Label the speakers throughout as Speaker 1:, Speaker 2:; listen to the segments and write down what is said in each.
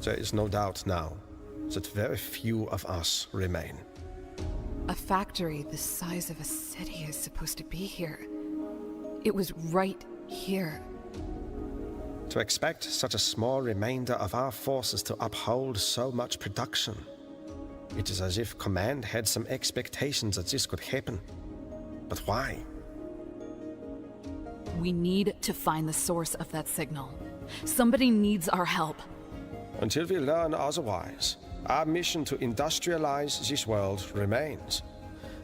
Speaker 1: There is no doubt now that very few of us remain.
Speaker 2: A factory the size of a city is supposed to be here. It was right here.
Speaker 1: To expect such a small remainder of our forces to uphold so much production. It is as if Command had some expectations that this could happen. But why?
Speaker 2: We need to find the source of that signal. Somebody needs our help.
Speaker 1: Until we learn otherwise, our mission to industrialize this world remains.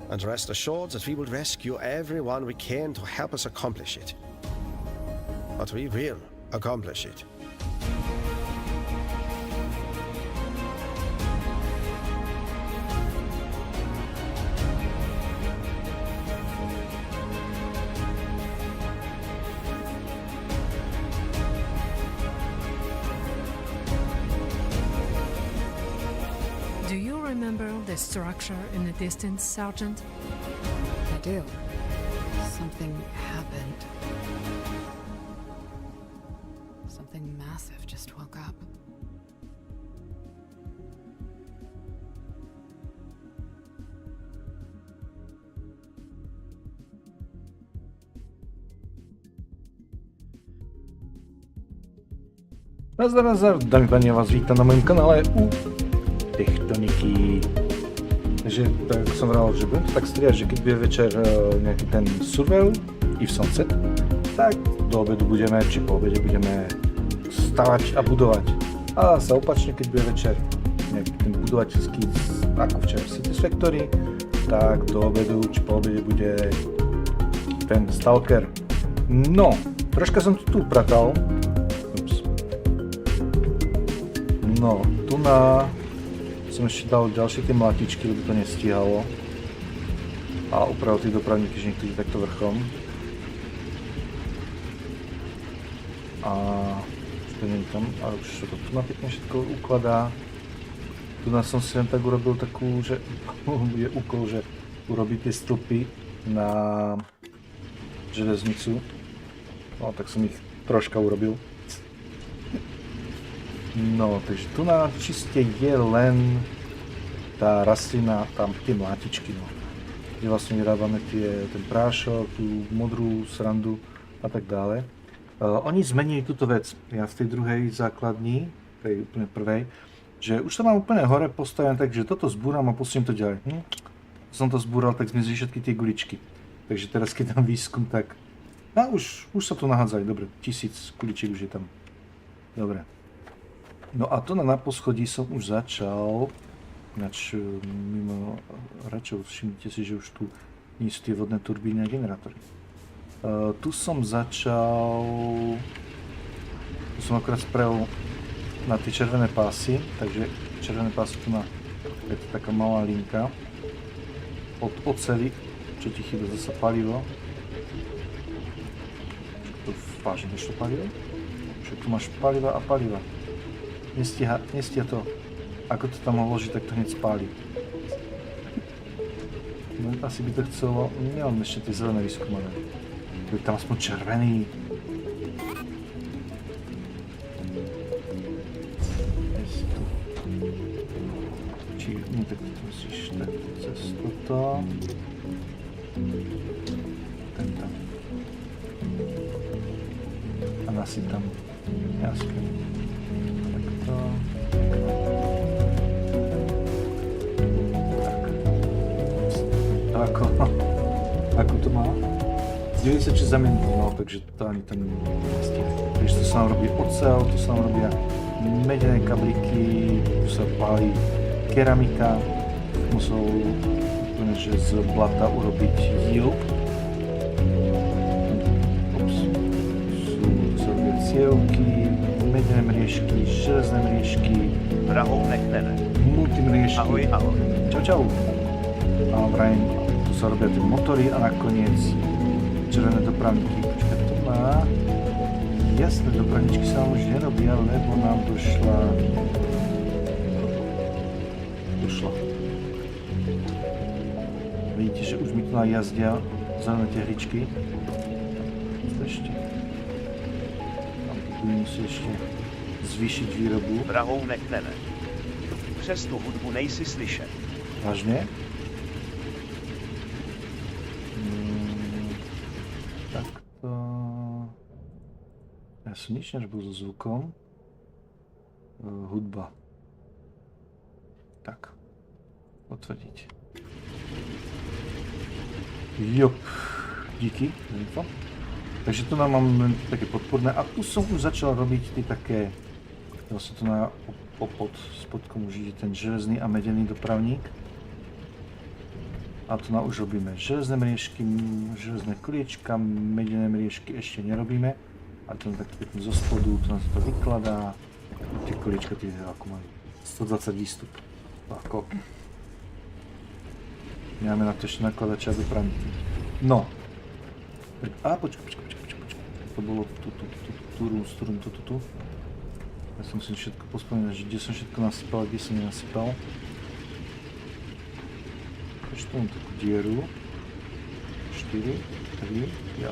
Speaker 1: And rest assured that we will rescue everyone we can to help us accomplish it. But we will accomplish it.
Speaker 3: Do you remember the structure in the distance, Sergeant?
Speaker 2: I do. Something happened. Something massive just woke up.
Speaker 4: Nazdar, dámy páni, já vás vítám na mém kanále u Techtoniky. Takže tak som vral, že budem to tak striať, že keď bude večer nejaký ten survival i v sunset, tak do obedu budeme, či po obede budeme stavať a budovať. A sa opačne, keď bude večer nejaký ten budovateľský, ako včera Satisfactory, tak do obedu, či po obede bude ten Stalker. No, troška som to tu upratal. No, tu na som ešte dal ďalšie tie mlatičky, lebo to nestíhalo. A upravil tých dopravníky, že niektorí takto vrchom. A už to nie je tam, ale už to tu na pekne všetko ukladá. Tu som si len tak urobil takú, že je úkol, že urobiť tie stĺpy na železnicu. No tak som ich troška urobil. No, takže tu na čiste je len tá rastlina, tam tie mlátičky, no. Kde vlastne vyrábame ten prášok, tú modrú srandu a tak dále. Oni zmenili túto vec, ja v tej druhej základni, tej úplne prvej, že už to mám úplne hore postavené, takže toto zbúram a pustím to ďalej. Som to zbúral, tak zmizli všetky tie guličky. Takže teraz keď dám výskum, tak... No už sa tu nahádzali, dobre, 1000 guličiek už je tam. Dobre. No a to na poschodí som už začal, ináč mimo račov, všimnite si, že už tu nie sú tie vodné turbíny a generátory. Tu som začal, tu som akorát spravil na tie červené pásy, takže červené pásy tu na, je to taká malá linka od oceli, čo ti chýba zase palivo. To vážne nešlo palivo? Čo tu máš paliva a paliva. Nestíha to, ako to tam uložiť, tak to hneď spáli. No, asi by to chcelo, nemám ešte tie zelené vyskúmané. Je tam aspoň červený. Či, no tak to musíš tak cez toto. Ten tam. A nasyp tam. Jasne. Ako to má? 96 zamienov, no, takže to ani ten nestíha. Takže tu sa nám robí ocel, tu sa nám robia medené kabliky, tu sa pálí keramika, musel úplne, že z blata urobiť yield. Tu sa robia cievky, medené mriežky, železné mriežky,
Speaker 5: Vrahov nechneme.
Speaker 4: multimriežky.
Speaker 5: Ahoj, ahoj.
Speaker 4: Čau, čau. A vrajím, tu sa robia tie motory a nakoniec červené dopravníky. Počkaj, to má... Jasné, dopravníčky sa nám už nerobia, lebo nám došla... Vidíte, že už mi tu jazdia zelené tie hličky. Ešte. Tam tu musí ešte zvýšiť výrobu.
Speaker 5: Vrahounek ne. Přes tu hudbu nejsi slyšet.
Speaker 4: Vážne? Takto... Ja som nič nerobil so zvukom. Hudba. Tak. Potvrdiť. Jop. Díky. Info. Takže tu nám mám také podporné a tu som už začal robiť tie také, vlastne tu na spodkom už ide ten železný a medený dopravník. A tu na už robíme železné mriežky, železné kliečka, medené mriežky ešte nerobíme. A tu tak pekne zo spodu, tu nám sa to vykladá. Tie kliečka, tie ako majú 120 výstup. Ako. Nemáme na to ešte nakladať čas dopravníky. No. A počkaj. To bolo tu. Ja si musím všetko pospomínať, že kde som všetko nasypal a kde som nenasypal. Ešte tu mám takú dieru. 4, 3, ja.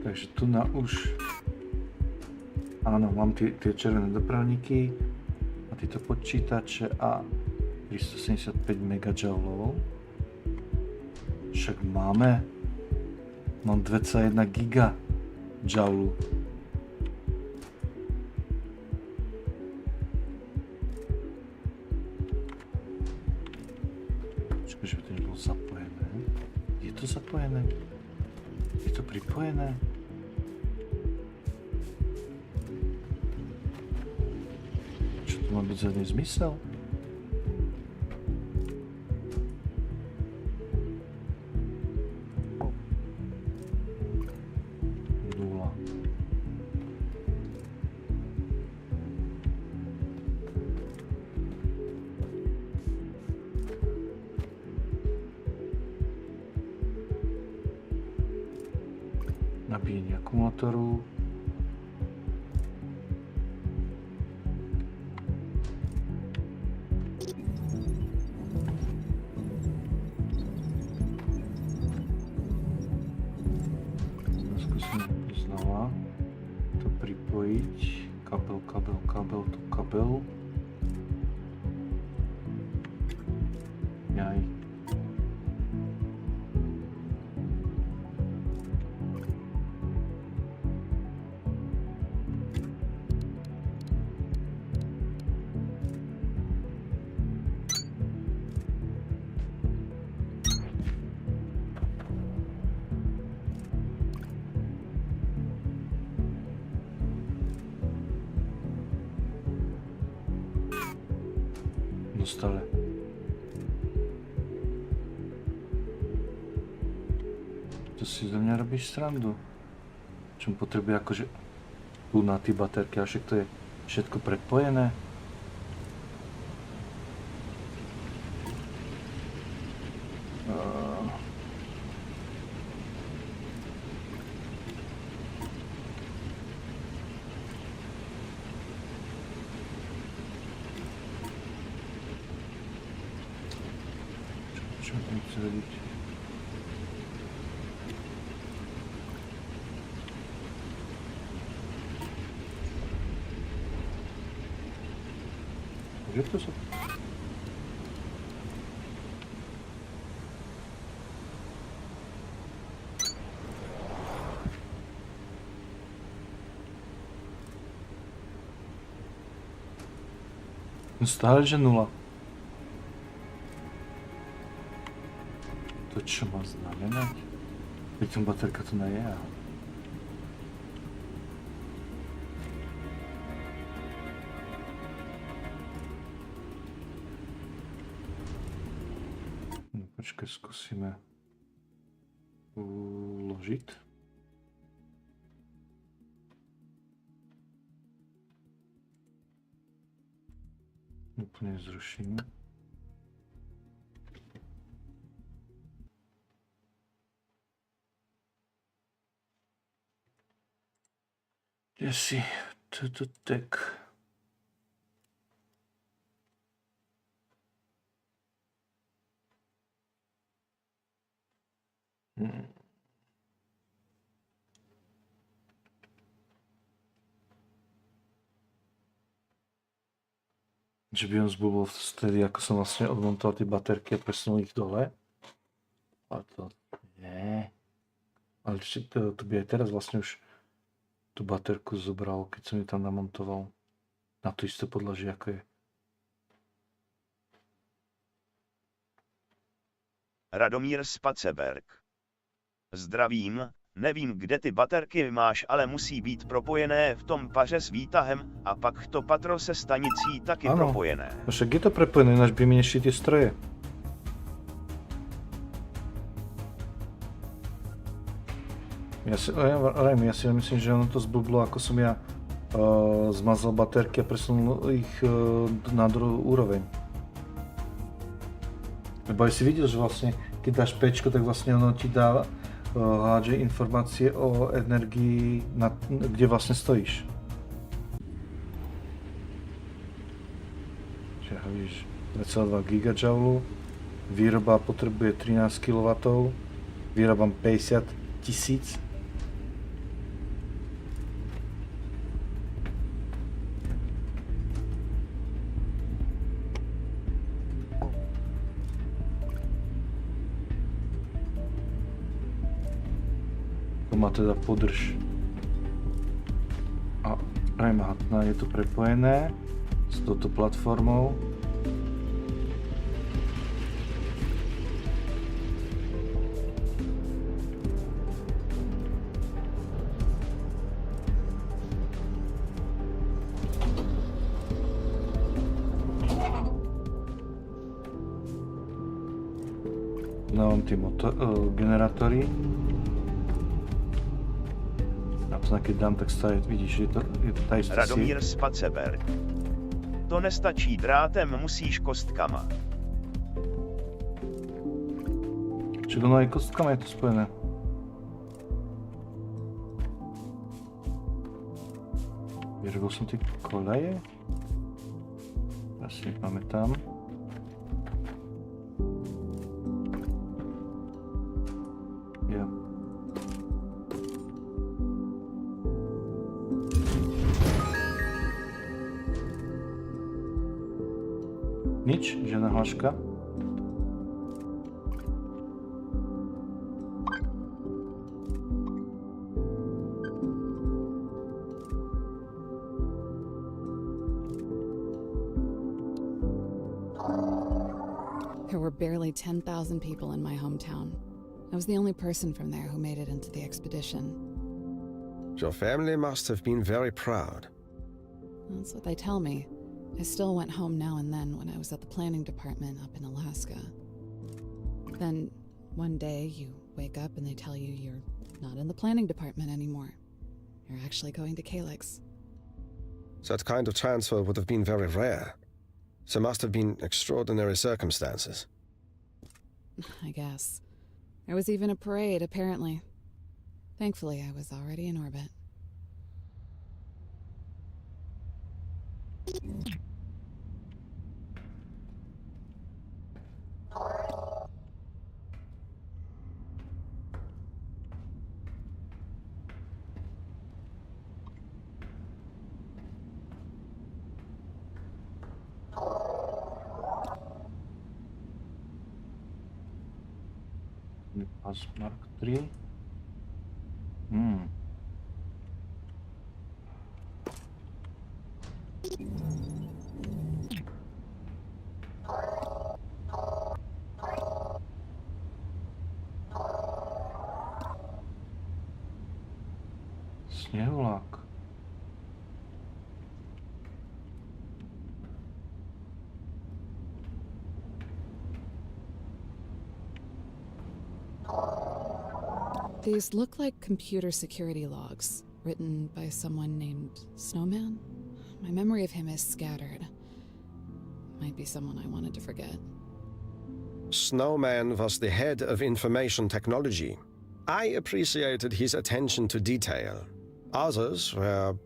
Speaker 4: Takže tu na už... Áno, mám tie červené dopravníky a tieto počítače a 375 MJ. Však mám 2,1 GJ. Počkaj, že by to nebolo zapojené. Je to zapojené? Je to pripojené? To má byť zadný zmysel? Nula. Nabíjenie akumulátoru. Kabel. Jaj. Dostali. To si zo mňa robíš srandu. Čo potrebuje akože tu na tie baterky, a však to je všetko predpojené. Kde to sú? No stále, že nula. To čo má znamenať? Veď tam baterka tu nie je. No počkaj, skúsime uložiť. Úplne zrušíme. si toto tak. Že by on zbubol vtedy, ako som vlastne odmontoval tie baterky a presunul ich dole. A to nie. Ale to by aj teraz vlastne už tú baterku zobral, keď som ju tam namontoval. Na to isté podlaží, ako je.
Speaker 5: Radomír Spaceberg. Zdravím, nevím, kde ty baterky máš, ale musí být propojené v tom paře s výtahem a pak to patro se stanicí taky propojené.
Speaker 4: No však je to prepojené, ináč by mi nešli tie stroje. Ja si myslím, že ono to zblblo, ako som ja zmazal baterky a presunul ich na druhú úroveň. Lebo aj si videl, že vlastne keď dáš pečko, tak vlastne ono ti dá hádže informácie o energii, kde vlastne stojíš. Čiže vidíš 2,2 GJ, výroba potrebuje 13 kW, vyrábam 50 000. Má teda podrž a premátna, je to prepojené s touto platformou. Dávam tie generátory. Keď dám, tak stále vidíš, je to tady jste
Speaker 5: Radomír Spaceberg. To nestačí drátem, musíš kostkama.
Speaker 4: Čiže ono aj kostkama je to spojené. Vyrobil som tie koleje. Asi máme tam. Jo. Nič, žiadna hláška.
Speaker 2: There were barely 10,000 people in my hometown. I was the only person from there who made it into the expedition.
Speaker 1: Your family must have been very proud.
Speaker 2: That's what they tell me. I still went home now and then when I was at the planning department up in Alaska. Then, one day, you wake up and they tell you you're not in the planning department anymore. You're actually going to Calyx.
Speaker 1: That kind of transfer would have been very rare. There must have been extraordinary circumstances.
Speaker 2: I guess. There was even a parade, apparently. Thankfully, I was already in orbit.
Speaker 4: Mark 3. Sněhulák.
Speaker 2: These look like computer security logs, written by someone named Snowman. My memory of him is scattered. Might be someone I wanted to forget.
Speaker 1: Snowman was the head of information technology. I appreciated his attention to detail. Others were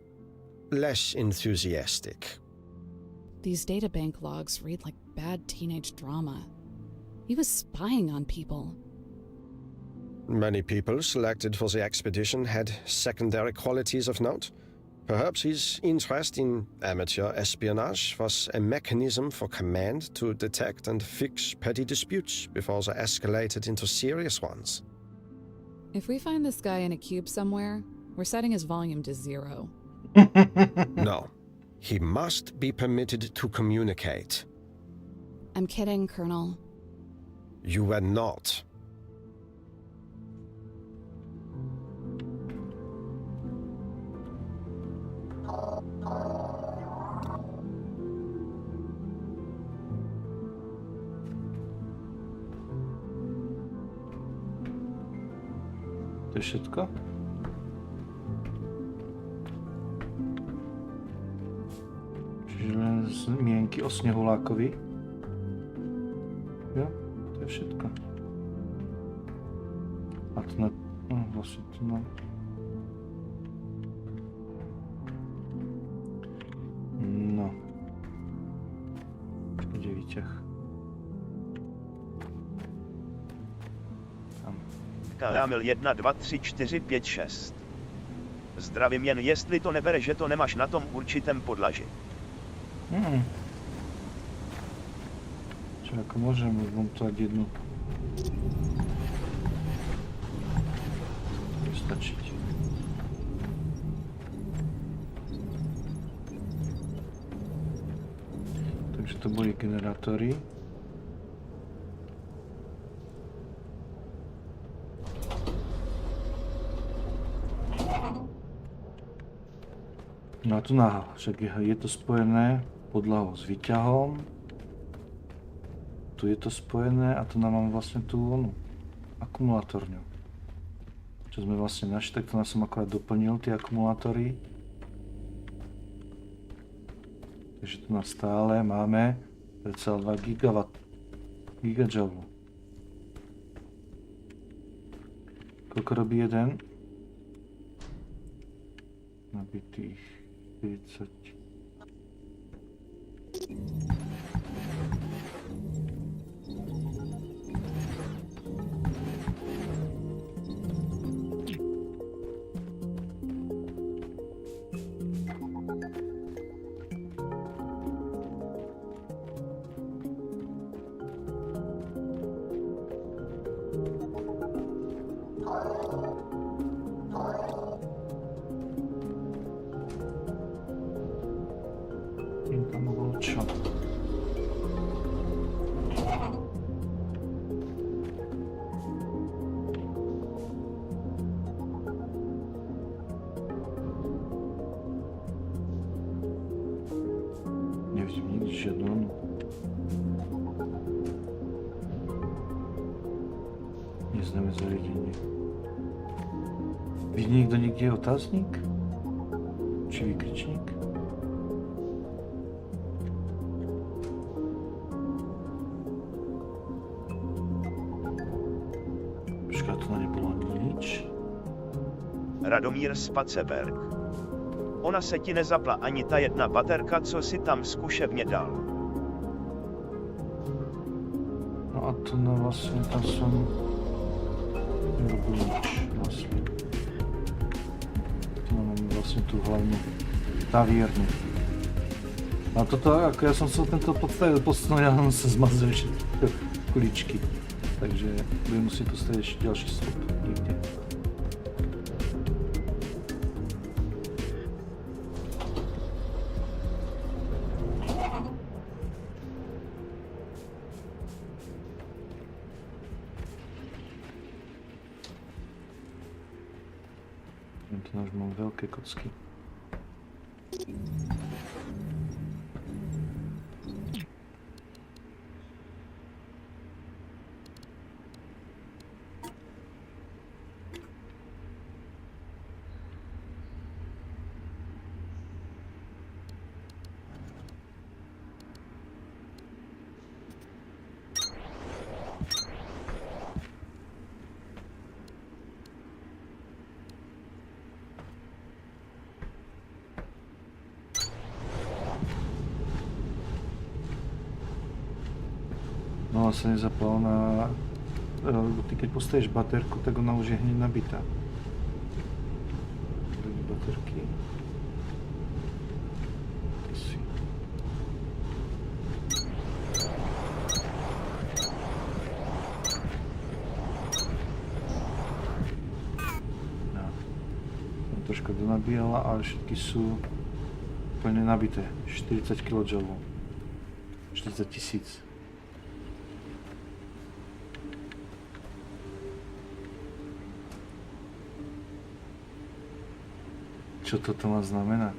Speaker 1: less enthusiastic.
Speaker 2: These databank logs read like bad teenage drama. He was spying on people.
Speaker 1: Many people selected for the expedition had secondary qualities of note. Perhaps his interest in amateur espionage was a mechanism for command to detect and fix petty disputes before they escalated into serious ones.
Speaker 2: If we find this guy in a cube somewhere, we're setting his volume to 0.
Speaker 1: No. He must be permitted to communicate.
Speaker 2: I'm kidding, Colonel.
Speaker 1: You were not.
Speaker 4: To je všetko? Čiže len zmienky o snehulákovi. Jo, to je všetko. A to na... No, vlastne to na... No. Kde je výťah? Tam.
Speaker 5: Kamil 1, 2, 3, 4, 5, 6. Zdravím, jen jestli to nebere, že to nemáš na tom určitém podlaži.
Speaker 4: Čo, ako môžem, mám tu aj jednu. To stačiť. Takže to boli generátory. No a tu však je to spojené podľahou s výťahom. Tu je to spojené a tu nám máme vlastne tú akumulátorňu. Čo sme vlastne našli, tak to som akorát doplnil tie akumulátory. Takže tu nás stále máme 2,2 gigajoule. Koľko robí jeden? Nabitých 40. Nevidím nikdy žiadnu. Neznáme zariadenie. Vidí niekto niekde otáznik? Či vykričník? Počká, to nebolo nič.
Speaker 5: Radomír Spaceberg. Ona se ti nezapla ani ta jedna baterka, co si tam zkušebně dal.
Speaker 4: No a to no vlastne tam som nerobil nič vlastne. Tu máme vlastne tú hlavnú taviernu. A toto, ako ja som chcel tento posunúť, ale on sa zmazuje všetky kuličky. Takže budem musieť postaviť ešte ďalší stop niekde. Tu už mám veľké kocky. No a sa nezapla, ona... Ty keď postavíš baterku, tak ona už je hneď nabitá. Baterky. No. Troška donabíjala, ale všetky sú úplne nabité. 40 kJ. 40 000. Čo toto má znamenať?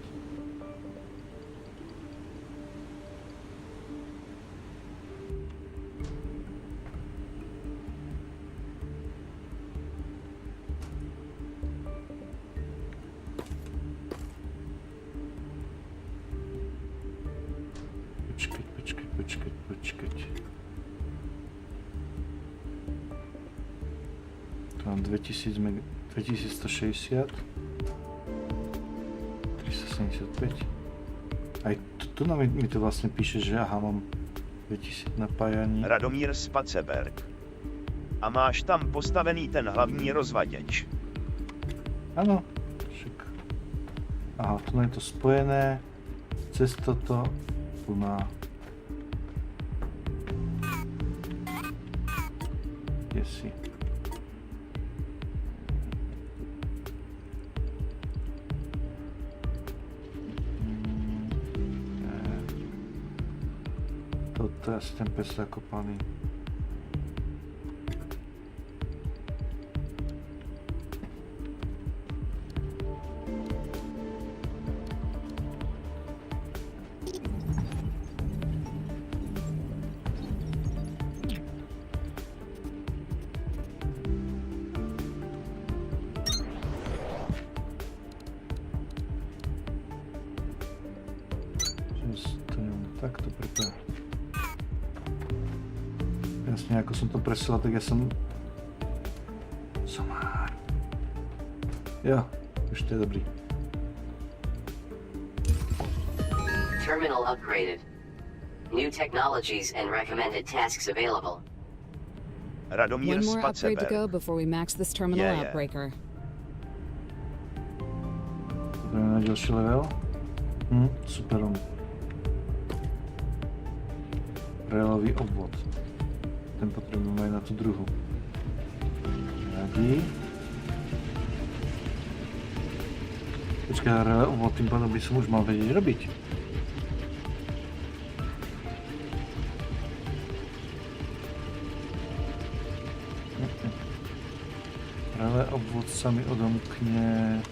Speaker 4: Počkať. Tu mám 2160. 375. Aj tu mi to vlastne píše, že aha, mám 2000 napájaní.
Speaker 5: Radomír Spaceberg. A máš tam postavený ten hlavní rozvaděč.
Speaker 4: Áno, však. Aha, tu je to spojené. Cez toto, tu na... Kde si? Toto je asi ten pes zakopaný. Takto pripraviť. Jasne, ako som to presielal, tak ja som... Somár. Jo, už to je dobrý.
Speaker 6: Terminal upgraded. New technologies and recommended tasks available.
Speaker 5: Radomír
Speaker 2: One more upgrade to go
Speaker 5: Spaceberg.
Speaker 2: before we max this terminal
Speaker 5: Yeah.
Speaker 2: outbreaker.
Speaker 4: Ideme na ďalší level. Super. Relový obvod. Ten potrebujem aj na tú druhú. Radí. Počkaj, relé obvod, tým pádom by som už mal vedieť robiť. Relé obvod sa mi odomkne.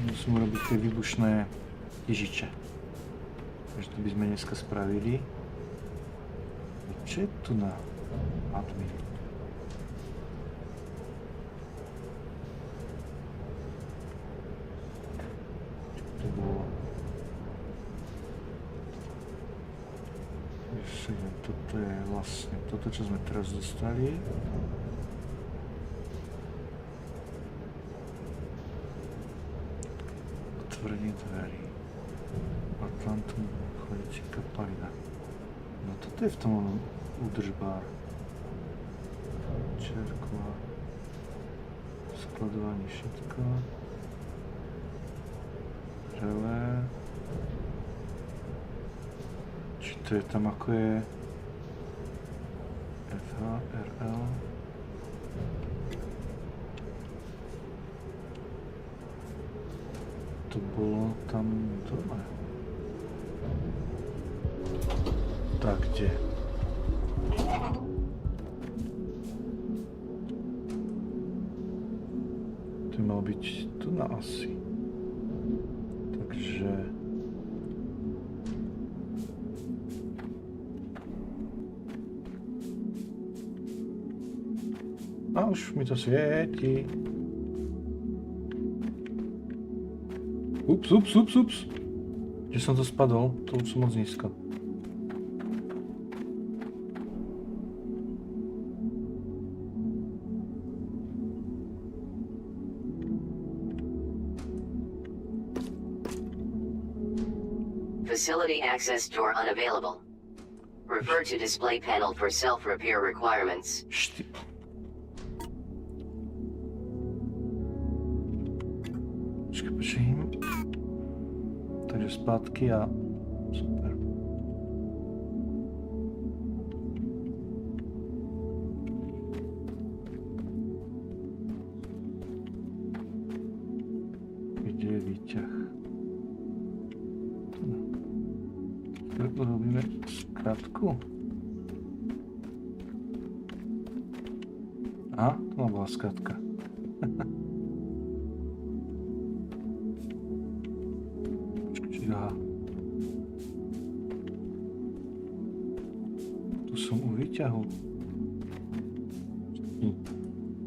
Speaker 4: Musím urobiť tie výbušné tyžiče. Takže to by sme dneska spravili. Čo je tu na admin? To bolo... Toto je vlastne toto, čo sme teraz dostali. Otvorenie dverí. Atlantum, chladící kapalina. No toto je v tom údržbár. Čerkva. Skladovanie všetko. Relé. Či to je tam ako je FH, RL. To bolo tam doma. Tak, kde? To malo byť tu na asi. Takže... A už mi to svieti. Ups. Kde som to spadol? To už som moc nízko.
Speaker 6: Facility access door unavailable. Refer to display panel for self-repair requirements.
Speaker 4: Počkej. Takže zpátky a super. Kde je výťah? Tak robíme zkrátku. Aha, to bola zkrátka. Aha. Tu som u výťahu.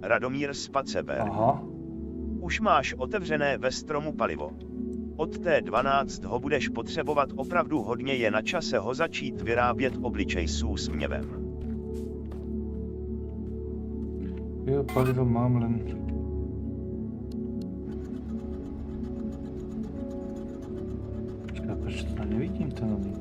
Speaker 5: Radomír Spaceberg.
Speaker 4: Aha.
Speaker 5: Už máš otevřené ve stromu palivo. Od té 12 ho budeš potřebovat opravdu hodně, je na čase ho začít vyrábět obličej s úsměvem.
Speaker 4: Jo, palivo mám len... Proč to nevidím ten oný?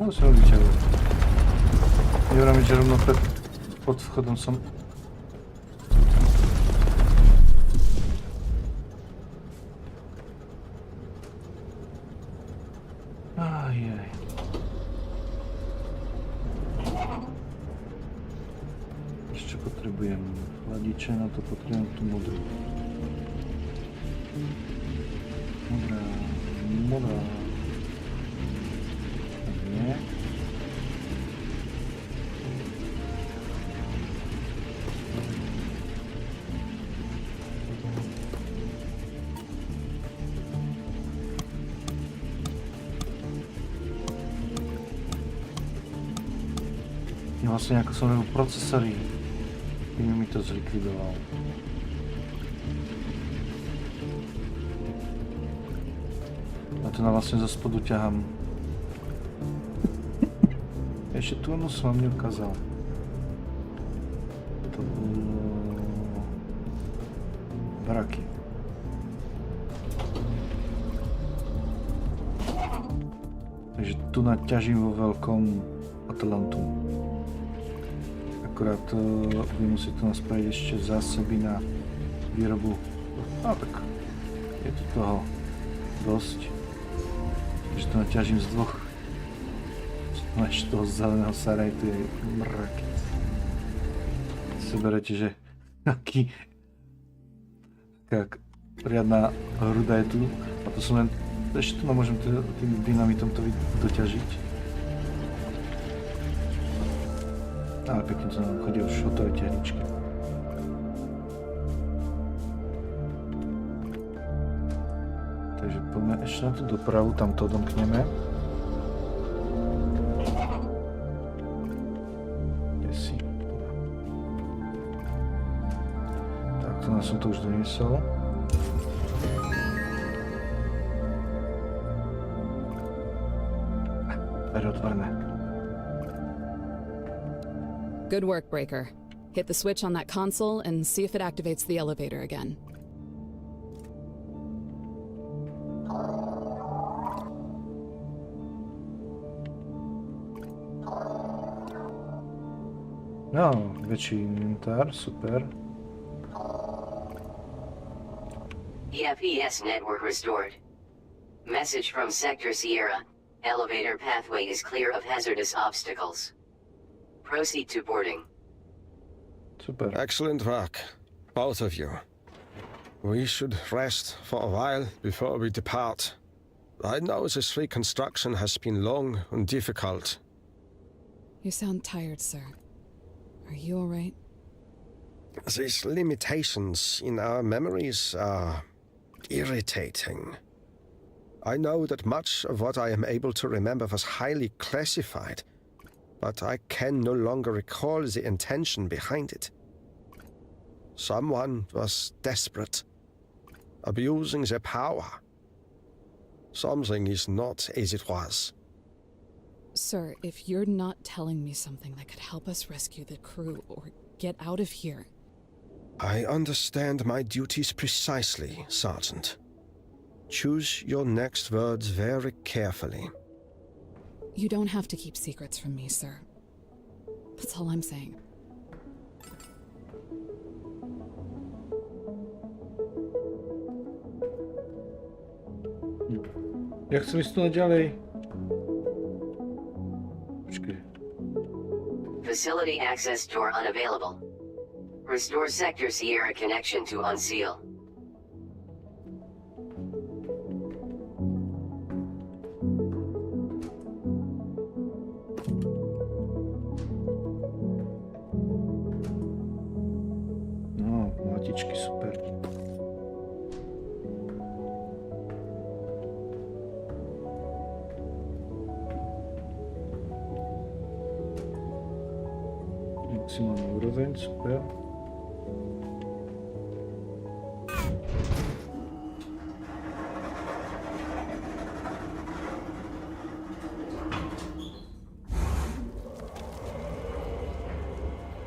Speaker 4: No som vyťahol. Nevrám, že rovno pod vchodom som... Ajaj. Ešte potrebujem chladiče, na to potrebujem tú modrú. Modrá. Nie. Vlastne ako som robil procesory, mi to zlikvidoval. A to na vlastne zo spodu ťahám. Ešte tu onu som vám neukázal. To bolo... Baraky. Takže tu naťažím vo veľkom Atalantu. Akurát budem musieť tu naspraviť ešte zásoby na výrobu. No tak, je tu toho dosť. Takže tu naťažím z dvoch. Máš toho zeleného sarajtu je mrakec. Si berete, že taký riadna hruda je tu a to som len ešte tu môžem tým dynamitom to doťažiť. Ale pekne to nám chodí už hotové tehličky. Takže poďme ešte na tú dopravu, tam to odomkneme. Som to už doniesol. Dvere otvorené.
Speaker 2: Good work, Breaker. Hit the switch on that console and see if it activates the elevator again.
Speaker 4: No, väčší inventár, super.
Speaker 6: EFES network restored. Message from Sector SIERA. Elevator pathway is clear of hazardous obstacles. Proceed to boarding.
Speaker 4: Super.
Speaker 1: Excellent work, both of you. We should rest for a while before we depart. I know this reconstruction has been long and difficult.
Speaker 2: You sound tired, sir. Are you all right?
Speaker 1: These limitations in our memories are irritating. I know that much of what I am able to remember was highly classified, but I can no longer recall the intention behind it. Someone was desperate, abusing their power. Something is not as it was.
Speaker 2: Sir, if you're not telling me something that could help us rescue the crew or get out of here...
Speaker 1: I understand my duties precisely, Sergeant. Choose your next words very carefully.
Speaker 2: You don't have to keep secrets from me, sir. That's all I'm saying.
Speaker 4: Ja chcę iść dalej. Počkej.
Speaker 6: Facility access door unavailable. Restore sector SIERA connection to unseal.
Speaker 4: No, matičky, super. Maximálna úroveň, super.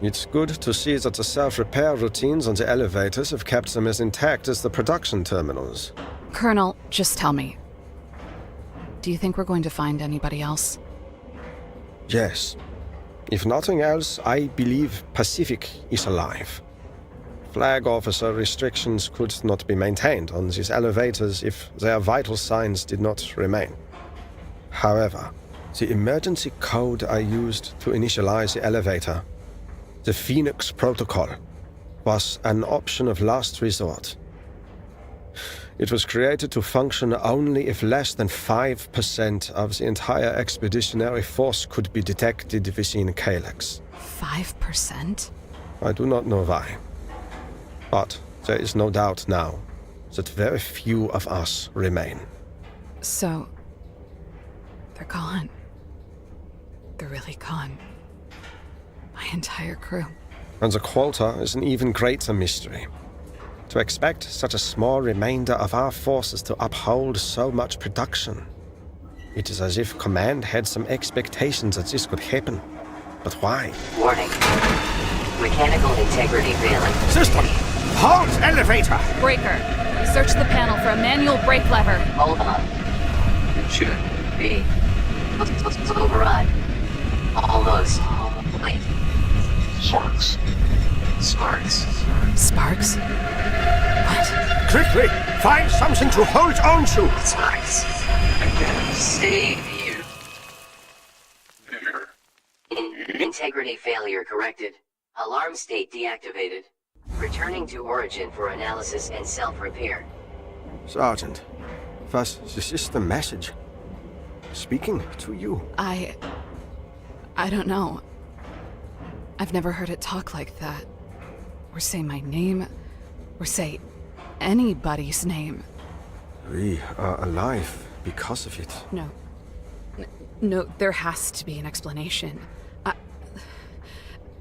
Speaker 1: It's good to see that the self-repair routines on the elevators have kept them as intact as the production terminals.
Speaker 2: Colonel, just tell me. Do you think we're going to find anybody else?
Speaker 1: Yes. If nothing else, I believe Pacific is alive. Flag officer restrictions could not be maintained on these elevators if their vital signs did not remain. However, the emergency code I used to initialize the elevator, the Phoenix Protocol, was an option of last resort. It was created to function only if less than 5% of the entire expeditionary force could be detected within Calyx.
Speaker 2: 5%?
Speaker 1: I do not know why. But there is no doubt now that very few of us remain.
Speaker 2: So... they're gone. They're really gone. My entire crew.
Speaker 1: And the quota is an even greater mystery. To expect such a small remainder of our forces to uphold so much production. It is as if Command had some expectations that this could happen. But why?
Speaker 6: Warning. Mechanical integrity failing.
Speaker 1: System! Halt elevator!
Speaker 2: Breaker, search the panel for a manual brake lever.
Speaker 6: Hold on. It should be. Override. Almost. Wait. Sparks. Sparks.
Speaker 2: Sparks? What?
Speaker 1: Quickly! Find something to hold on to!
Speaker 6: Sparks. I can save you. Integrity failure corrected. Alarm state deactivated. Returning to origin for analysis and self-repair.
Speaker 1: Sergeant, was this is the message. Speaking to you.
Speaker 2: I don't know. I've never heard it talk like that. Or say my name. Or say anybody's name.
Speaker 1: We are alive because of it.
Speaker 2: No. No, there has to be an explanation.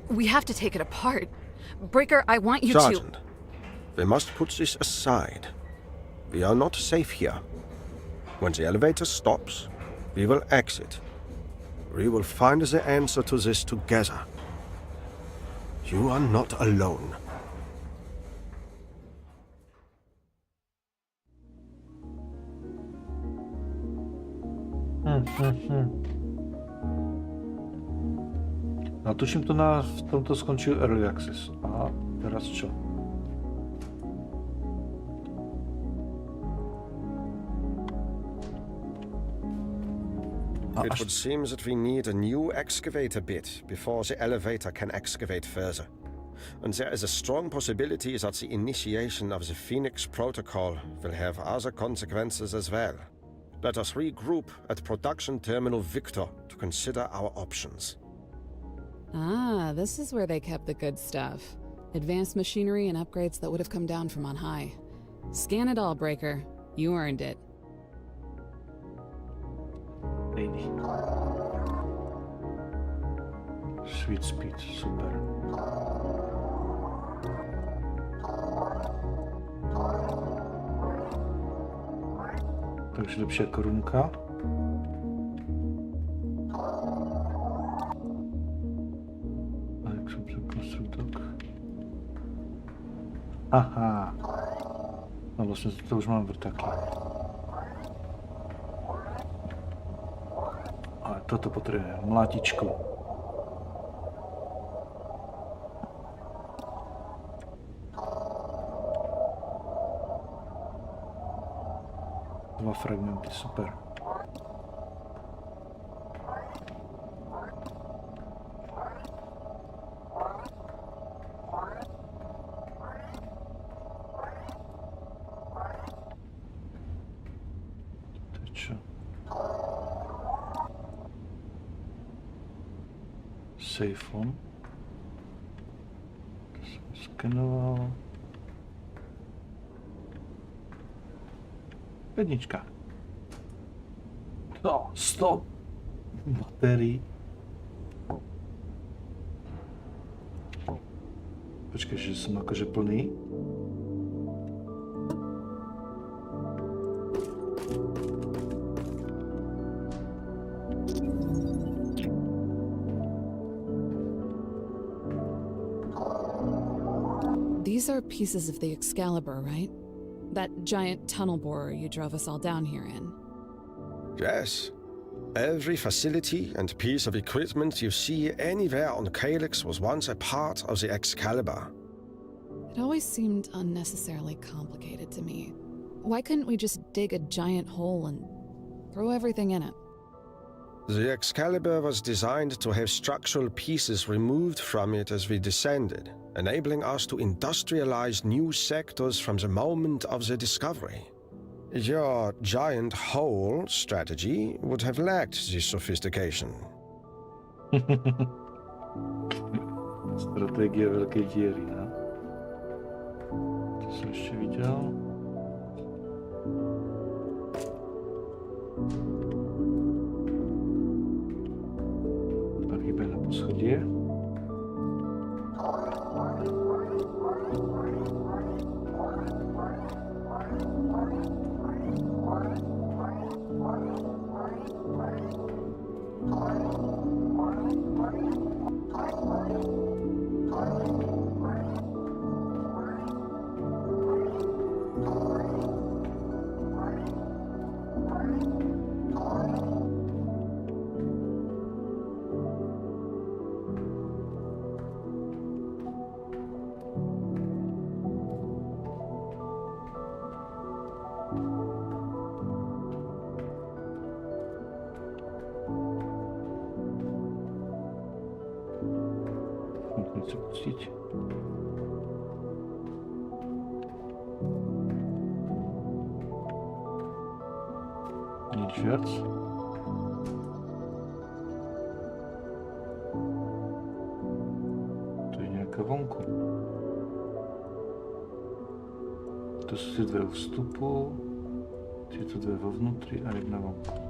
Speaker 2: We have to take it apart. Breaker, I want you
Speaker 1: Sergeant, we must put this aside. We are not safe here. When the elevator stops, we will exit. We will find the answer to this together. You are not alone.
Speaker 4: No tuším to v tomto skončil Early Access. A teraz čo?
Speaker 1: It would seem that we need a new excavator bit before the elevator can excavate further. And there is a strong possibility that the initiation of the Phoenix Protocol will have other consequences as well. Let us regroup at Production Terminal Victor to consider our options.
Speaker 2: Ah, this is where they kept the good stuff. Advanced machinery and upgrades that would have come down from on high. Scan it all, Breaker. You earned it.
Speaker 4: Lady. Sweet speed, super. Takže lepšia korunka. A jak jsem řekl, konstruktok. Aha. No vlastně to už mám vrtaky. Ale toto potřebuje mlátičku. Dva fragmenty, super. To je čo? Safon. To jsem skenoval. Jednička. No, 100 batérií. Počkej, že jsem jakože plný.
Speaker 2: These are pieces of the Excalibur, right? That giant tunnel borer you drove us all down here in.
Speaker 1: Yes. Every facility and piece of equipment you see anywhere on Calyx was once a part of the Excalibur.
Speaker 2: It always seemed unnecessarily complicated to me. Why couldn't we just dig a giant hole and throw everything in it?
Speaker 1: The Excalibur was designed to have structural pieces removed from it as we descended, enabling us to industrialize new sectors from the moment of the discovery. Your giant hole strategy would have lacked this sophistication.
Speaker 4: Strategie velké díry, no? To jsem ještě viděl. Tak hýbe na poschodě. Něco pustit. Nic víc. To je nějaká vonku. To jsou ty dvě u vstupu, tyto dvě vevnitř a jedna vonku.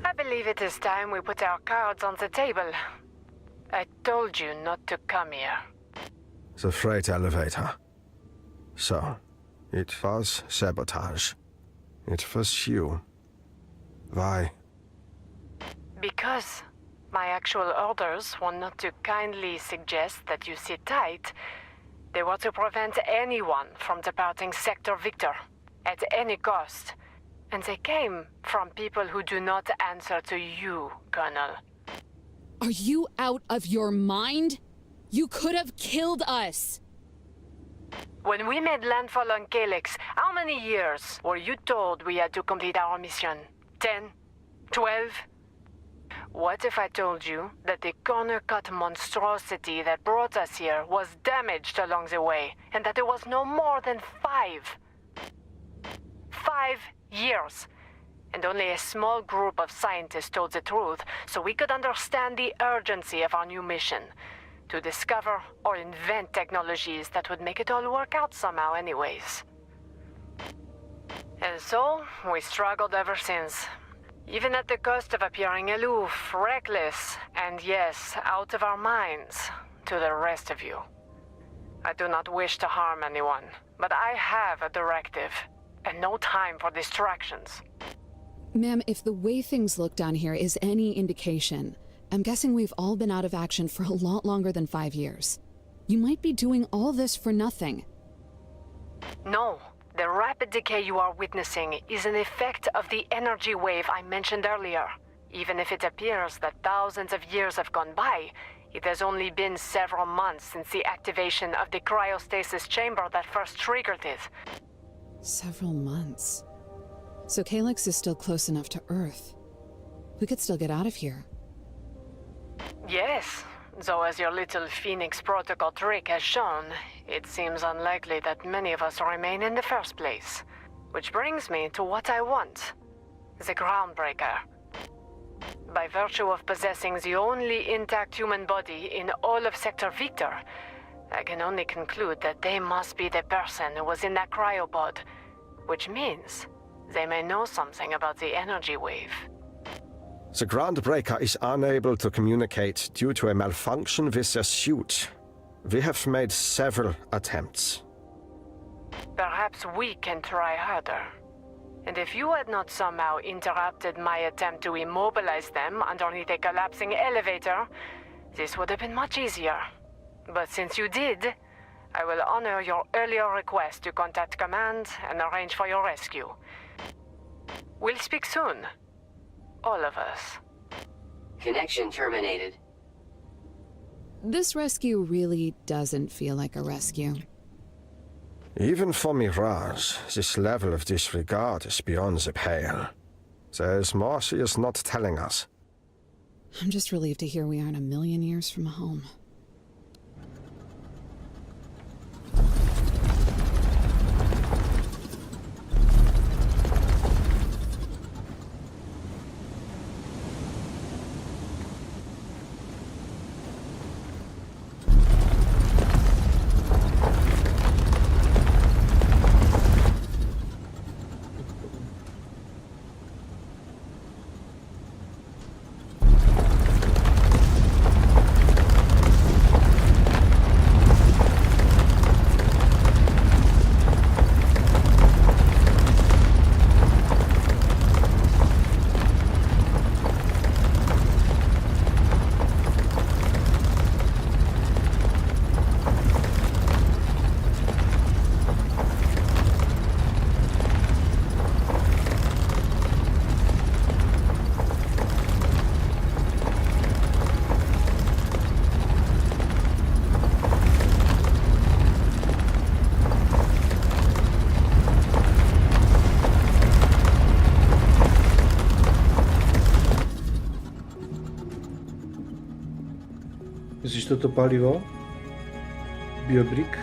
Speaker 3: I believe it is time we put our cards on the table. I told you not to come here.
Speaker 1: The freight elevator. So, it was sabotage. It was you. Why?
Speaker 3: Because my actual orders were not to kindly suggest that you sit tight. They were to prevent anyone from departing Sector Victor at any cost. And they came from people who do not answer to you, Colonel.
Speaker 2: Are you out of your mind? You could have killed us!
Speaker 3: When we made landfall on Calyx, how many years were you told we had to complete our mission? 10? 12? What if I told you that the corner-cut monstrosity that brought us here was damaged along the way, and that it was no more than 5 years? And only a small group of scientists told the truth, so we could understand the urgency of our new mission. To discover or invent technologies that would make it all work out somehow anyways. And so, we struggled ever since. Even at the cost of appearing aloof, reckless, and yes, out of our minds, to the rest of you. I do not wish to harm anyone, but I have a directive, and no time for distractions.
Speaker 2: Ma'am, if the way things look down here is any indication, I'm guessing we've all been out of action for a lot longer than 5 years. You might be doing all this for nothing.
Speaker 3: No. The rapid decay you are witnessing is an effect of the energy wave I mentioned earlier. Even if it appears that thousands of years have gone by, it has only been several months since the activation of the cryostasis chamber that first triggered it.
Speaker 2: Several months. So Calyx is still close enough to Earth. We could still get out of here.
Speaker 3: Yes, though as your little Phoenix Protocol trick has shown, it seems unlikely that many of us remain in the first place. Which brings me to what I want. The Groundbreaker. By virtue of possessing the only intact human body in all of Sector Victor, I can only conclude that they must be the person who was in that cryopod, which means they may know something about the energy wave.
Speaker 1: The Groundbreaker is unable to communicate due to a malfunction with the suit. We have made several attempts.
Speaker 3: Perhaps we can try harder. And if you had not somehow interrupted my attempt to immobilize them underneath a collapsing elevator, this would have been much easier. But since you did, I will honor your earlier request to contact Command and arrange for your rescue. We'll speak soon. All of us.
Speaker 6: Connection terminated.
Speaker 2: This rescue really doesn't feel like a rescue.
Speaker 1: Even for Mirage, this level of disregard is beyond the pale. There's more she is not telling us.
Speaker 2: I'm just relieved to hear we aren't a million years from home.
Speaker 4: Myslíš toto palivo? Biobrick?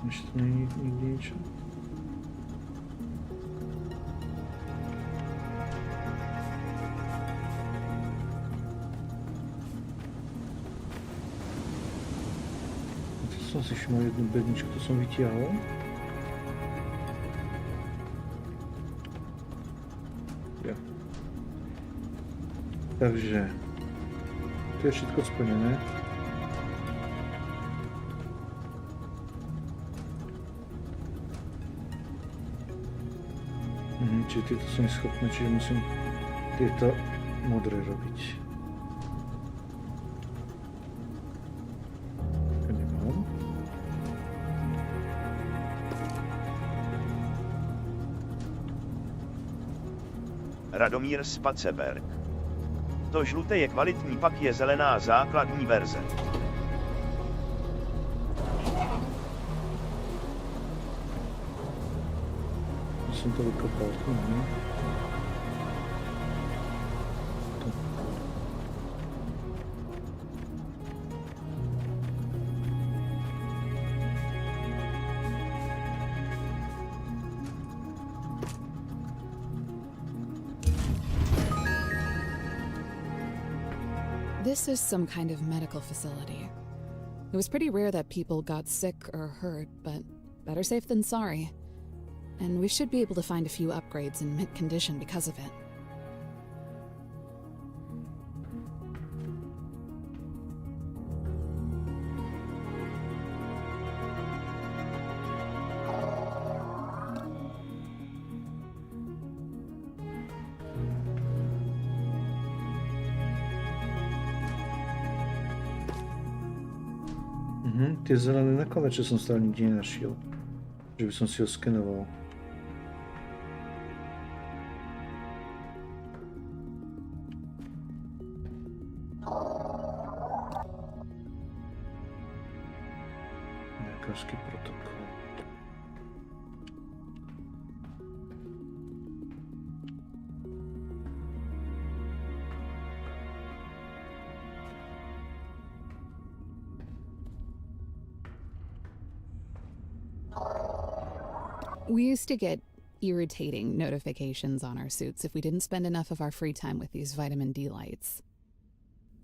Speaker 4: Ještě to není nikdy ničo? To jsem si všiml jednu bedničku, to jsem vytiahol. Jo. Takže to je všetko splnené. Čiže tieto som neschopný, čiže musím tieto modré robiť. To nemám.
Speaker 5: Radomír Spaceberg. To žluté je kvalitní, pak je zelená základní verze.
Speaker 4: Jsem to vykopal.
Speaker 2: This is some kind of medical facility. It was pretty rare that people got sick or hurt, but better safe than sorry. And we should be able to find a few upgrades in mint condition because of it.
Speaker 4: Tie zelené nakladače som stále nikde nenašiel. Že by som si ho skenoval. Lékařský protokol.
Speaker 2: We used to get irritating notifications on our suits if we didn't spend enough of our free time with these vitamin D lights.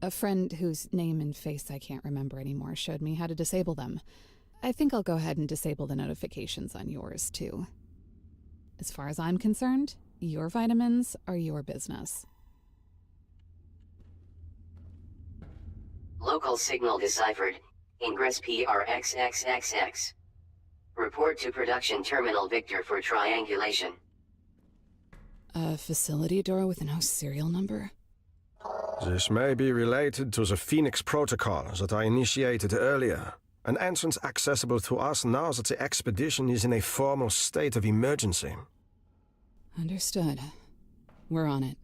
Speaker 2: A friend whose name and face I can't remember anymore showed me how to disable them. I think I'll go ahead and disable the notifications on yours, too. As far as I'm concerned, your vitamins are your business.
Speaker 6: Local signal deciphered. Ingress PRXXXX. Report to production terminal Victor for triangulation.
Speaker 2: A facility door with no serial number?
Speaker 1: This may be related to the Phoenix protocol that I initiated earlier. An entrance accessible to us now that the expedition is in a formal state of emergency.
Speaker 2: Understood. We're on it.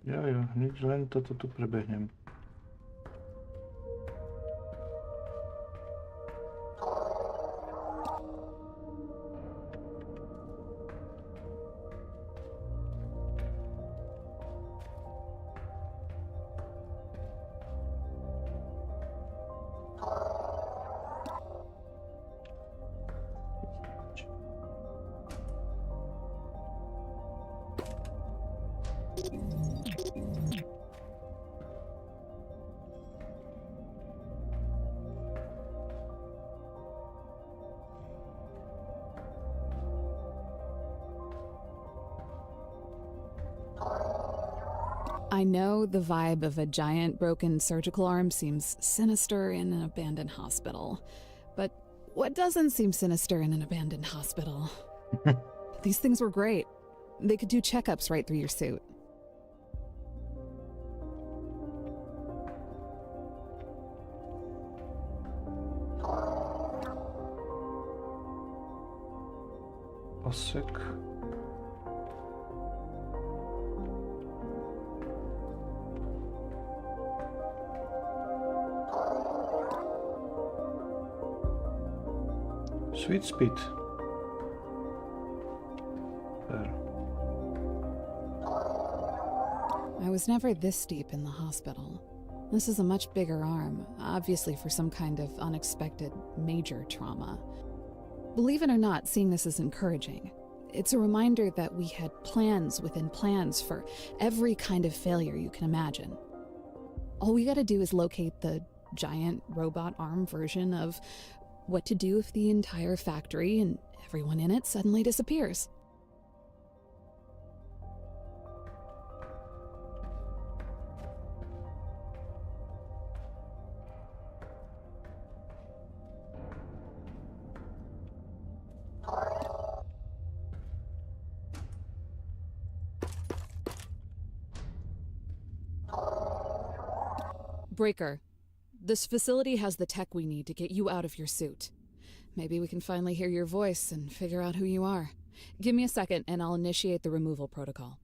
Speaker 4: Jo, hneď len toto tu prebehnem.
Speaker 2: I know the vibe of a giant broken surgical arm seems sinister in an abandoned hospital. But what doesn't seem sinister in an abandoned hospital? These things were great. They could do checkups right through your suit.
Speaker 4: Pasek. Sweet speed. There.
Speaker 2: I was never this deep in the hospital. This is a much bigger arm, obviously for some kind of unexpected major trauma. Believe it or not, seeing this is encouraging. It's a reminder that we had plans within plans for every kind of failure you can imagine. All we gotta do is locate the giant robot arm version of what to do if the entire factory and everyone in it suddenly disappears. Breaker. This facility has the tech we need to get you out of your suit. Maybe we can finally hear your voice and figure out who you are. Give me a second and I'll initiate the removal protocol.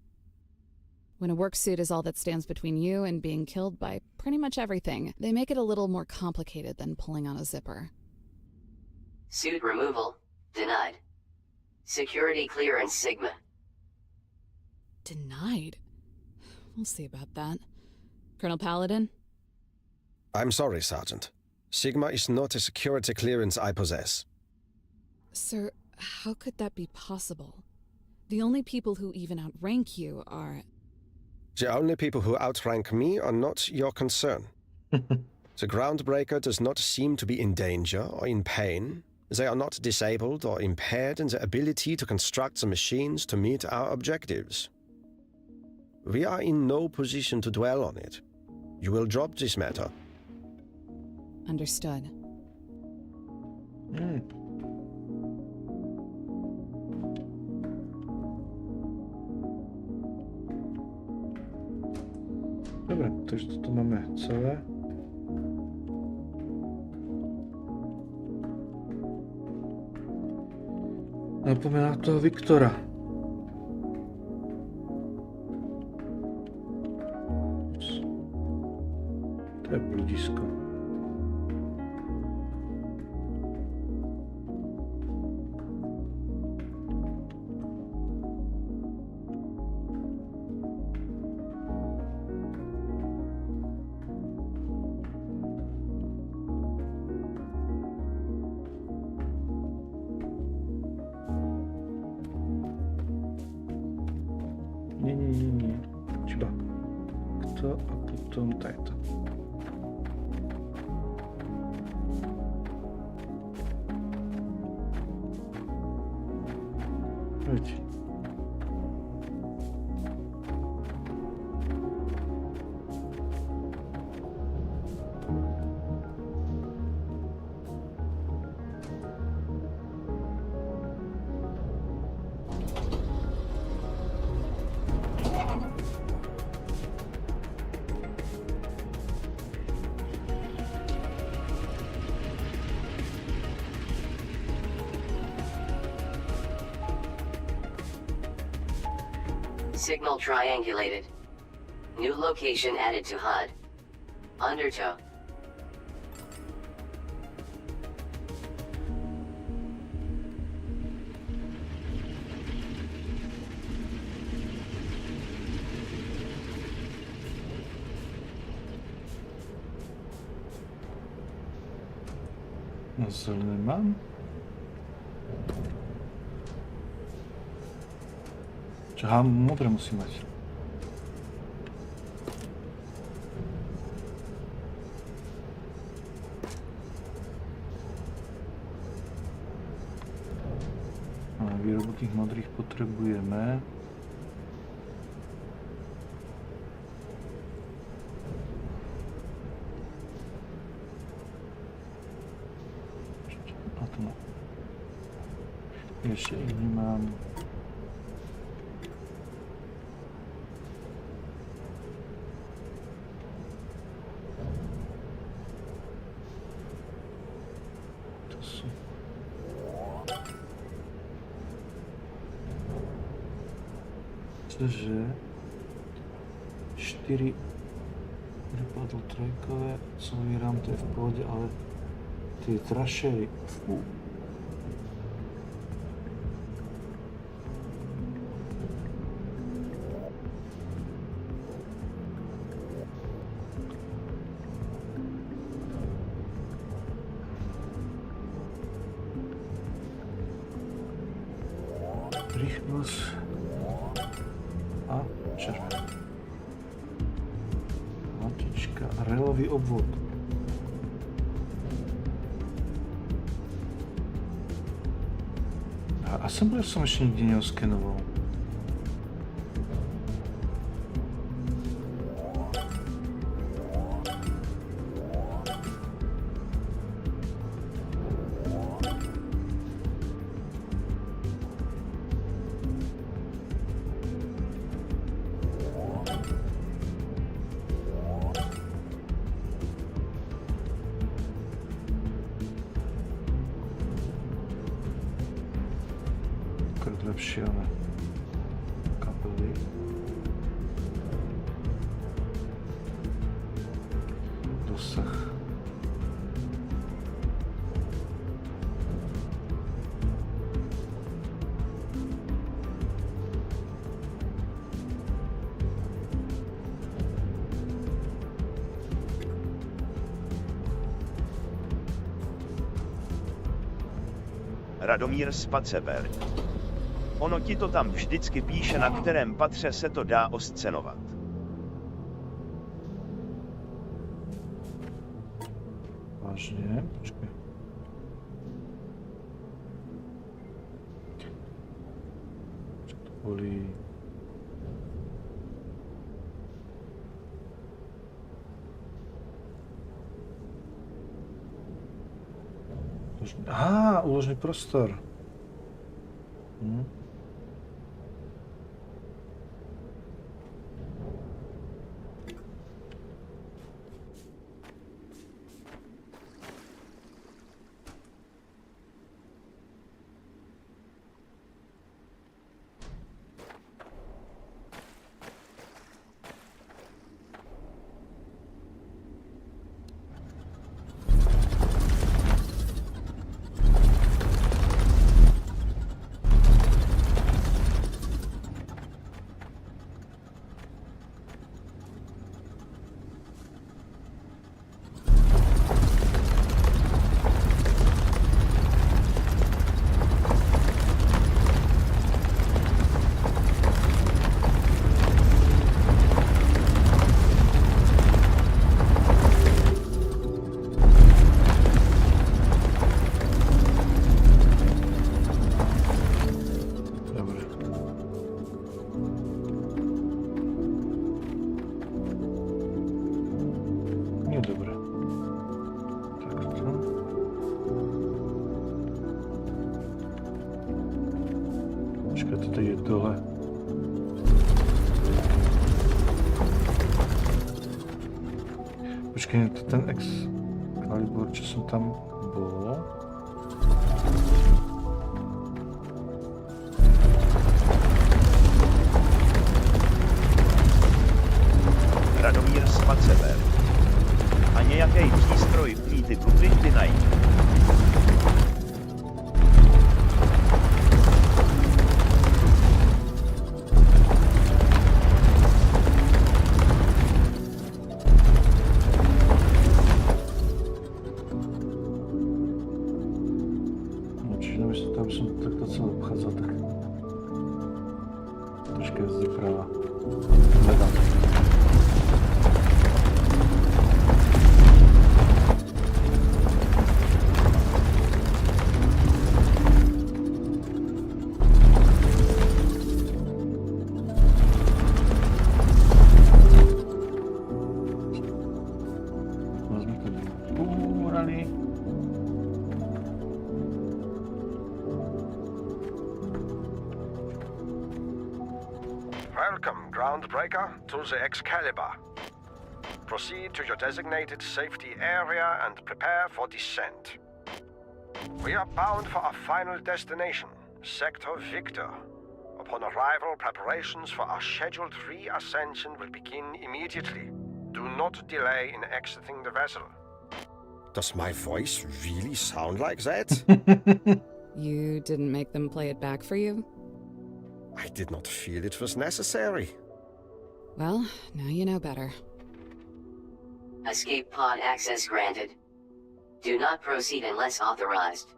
Speaker 2: When a work suit is all that stands between you and being killed by pretty much everything, they make it a little more complicated than pulling on a zipper.
Speaker 6: Suit removal denied. Security clearance Sigma.
Speaker 2: Denied? We'll see about that. Colonel Paladin?
Speaker 1: I'm sorry, Sergeant. Sigma is not a security clearance I possess.
Speaker 2: Sir, how could that be possible? The only people who even outrank you are...
Speaker 1: The only people who outrank me are not your concern. The Groundbreaker does not seem to be in danger or in pain. They are not disabled or impaired in their ability to construct the machines to meet our objectives. We are in no position to dwell on it. You will drop this matter.
Speaker 2: Understood.
Speaker 4: Dobre, takže toto máme celé. A poďme na toho Viktora. To je bludisko. Nie. Chyba kto, a potom tajto. Poď.
Speaker 6: Signal triangulated. New location added to HUD. Undertow.
Speaker 4: No zelené mám. Aha, modré musí mať. A výrobu tých modrých potrebujeme. A to no. Ešte ich nemám. Že 4 dopadlo trojkové, celý RAM to je v pohode, ale tie trašery, rýchlosť a červený. Latička, relový obvod. A assembler som ešte nikdy neoskenoval. Lepšie kapely. Dosah.
Speaker 5: Radomír Spaceberg. Ono ti to tam vždycky píše, na kterém patře se to dá oscenovat.
Speaker 4: Vážne? Počkaj. Čo to boli? Á, úložný prostor. Počkej, to ten Excalibur, čo som tam bol.
Speaker 5: Radomír Spaceber. A nějakej přístroj umí ty blueprinty najít.
Speaker 1: Welcome, Groundbreaker, to the Excalibur. Proceed to your designated safety area and prepare for descent. We are bound for our final destination, Sector Victor. Upon arrival, preparations for our scheduled re-ascension will begin immediately. Do not delay in exiting the vessel. Does my voice really sound like that?
Speaker 2: You didn't make them play it back for you?
Speaker 1: I did not feel it was necessary.
Speaker 2: Well, now you know better.
Speaker 6: Escape pod access granted. Do not proceed unless authorized.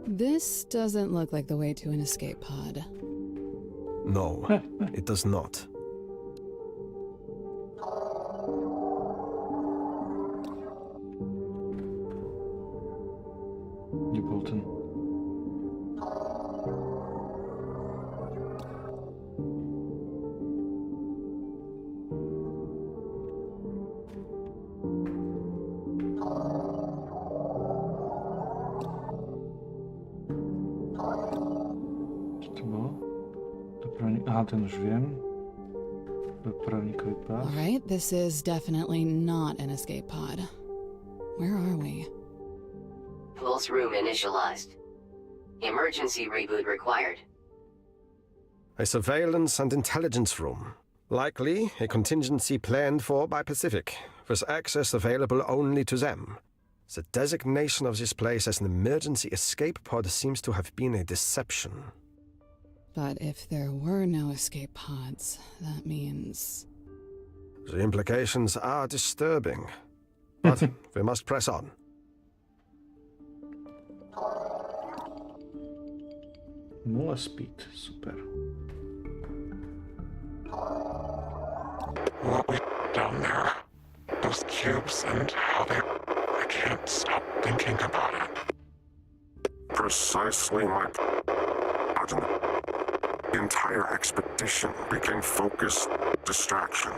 Speaker 2: This doesn't look like the way to an escape pod.
Speaker 1: No, it does not.
Speaker 4: Bolton. Co to było? Dopravník... Aha, ten už viem. Dopravníkový pás.
Speaker 2: Alright, this is definitely not an escape pod. Where are we?
Speaker 6: Pulse room initialized. Emergency reboot required.
Speaker 1: A surveillance and intelligence room. Likely a contingency planned for by Pacific, with access available only to them. The designation of this place as an emergency escape pod seems to have been a deception.
Speaker 2: But if there were no escape pods, that means...
Speaker 1: The implications are disturbing. But we must press on.
Speaker 4: Nula speed, super.
Speaker 7: what we down there. Those cubes and how they... I can't stop thinking about it.
Speaker 8: Precisely my... The entire expedition became focused distraction.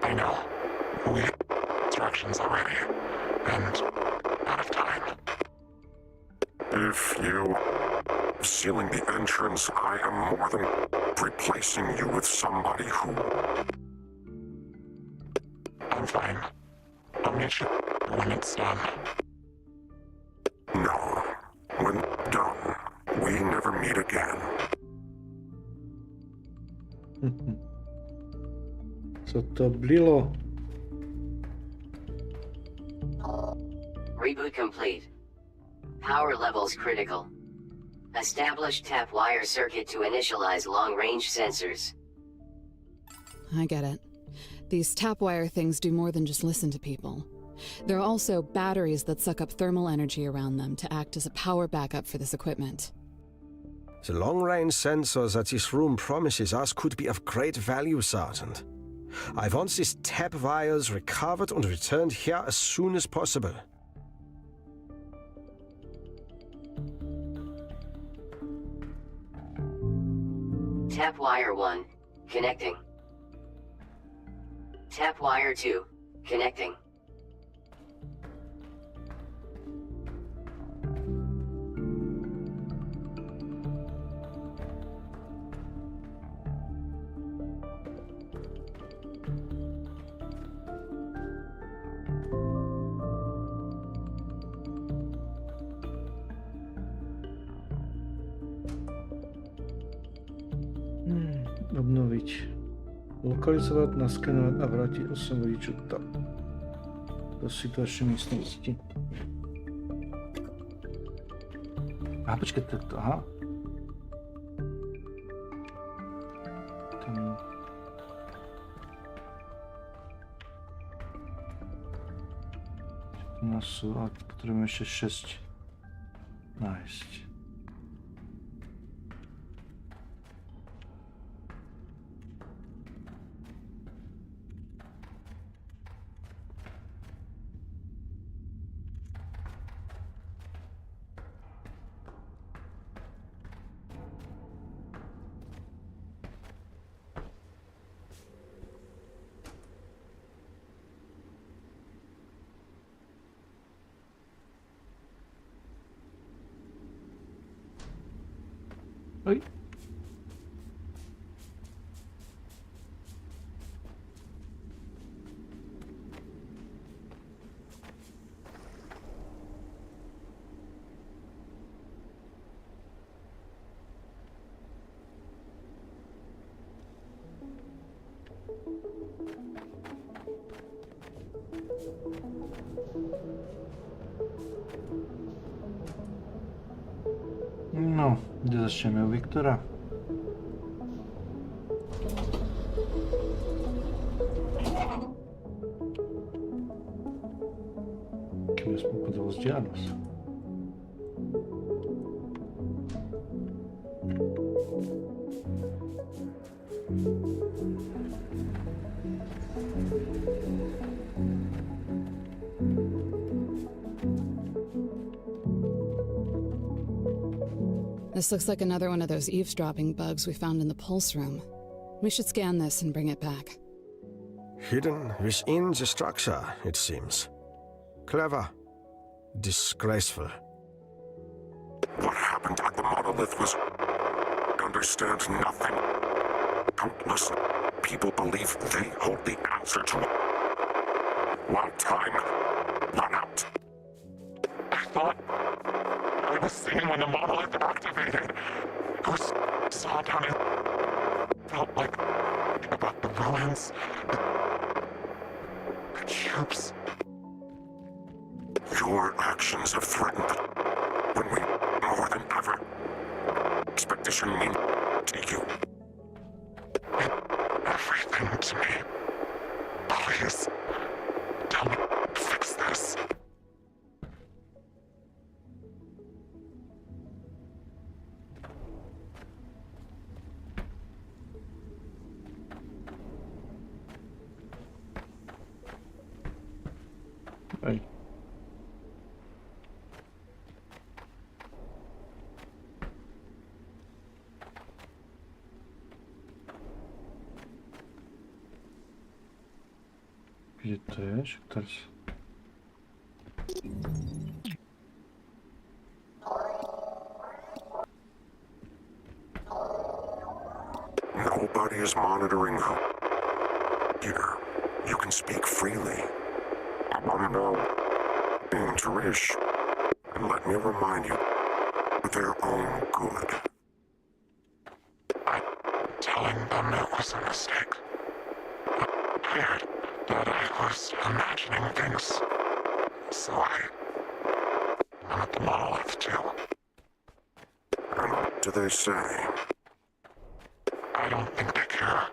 Speaker 7: I know. We had distractions already. And out of time.
Speaker 8: If you... sealing the entrance, I am more than replacing you with somebody who...
Speaker 7: I'm fine. I'll meet you when it's done.
Speaker 8: No. When done, we never meet again.
Speaker 4: Co to bylo?
Speaker 6: Reboot complete. Power levels critical. Establish tap wire circuit to initialize long-range sensors.
Speaker 2: I get it. These tap wire things do more than just listen to people. There are also batteries that suck up thermal energy around them to act as a power backup for this equipment.
Speaker 1: The long-range sensors that this room promises us could be of great value, Sergeant. I want these tap wires recovered and returned here as soon as possible.
Speaker 6: Tap wire 1, connecting. Tap wire 2, connecting.
Speaker 4: Obnoviť. Lokalizovať, naskenovať a vrátiť 8 vodičů tam. Do situační místnosti. Aha, počkejte, aha. Tam... U nás jsou, ale potřebujeme ještě 6 nájsť. Oj. No, kde začneme u Viktora? Keby aspoň podal vzdialenosť.
Speaker 2: This looks like another one of those eavesdropping bugs we found in the pulse room. We should scan this and bring it back.
Speaker 1: Hidden within the structure, it seems. Clever. Disgraceful.
Speaker 8: What happened at the monolith was... understand nothing. Countless people believe they hold the answer to it. While time ran out.
Speaker 7: I thought I was seeing when the monolith activated. I saw down and felt like about the ruins, the cubes.
Speaker 8: Your actions have threatened when we more than ever. Expedition means to you.
Speaker 7: Everything to me. Please, tell me, fix this.
Speaker 4: Hej. Kde to je? Však teraz...
Speaker 8: Nobody is monitoring who. Here, you can speak freely. I want to know. Interish. And let me remind you, for their own good.
Speaker 7: I'm telling them it was a mistake. I heard that I was imagining things. So I'm at the monolith too.
Speaker 8: And what do they say?
Speaker 7: I don't think they care.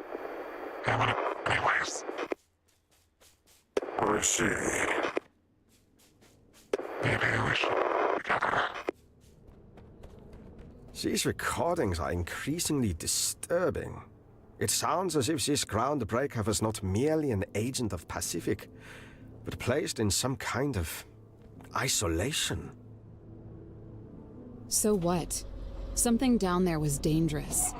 Speaker 7: They want it anyways.
Speaker 8: I see.
Speaker 7: Maybe we should together.
Speaker 1: These recordings are increasingly disturbing. It sounds as if this groundbreaker was not merely an agent of Pacific, but placed in some kind of isolation.
Speaker 2: So what? Something down there was dangerous.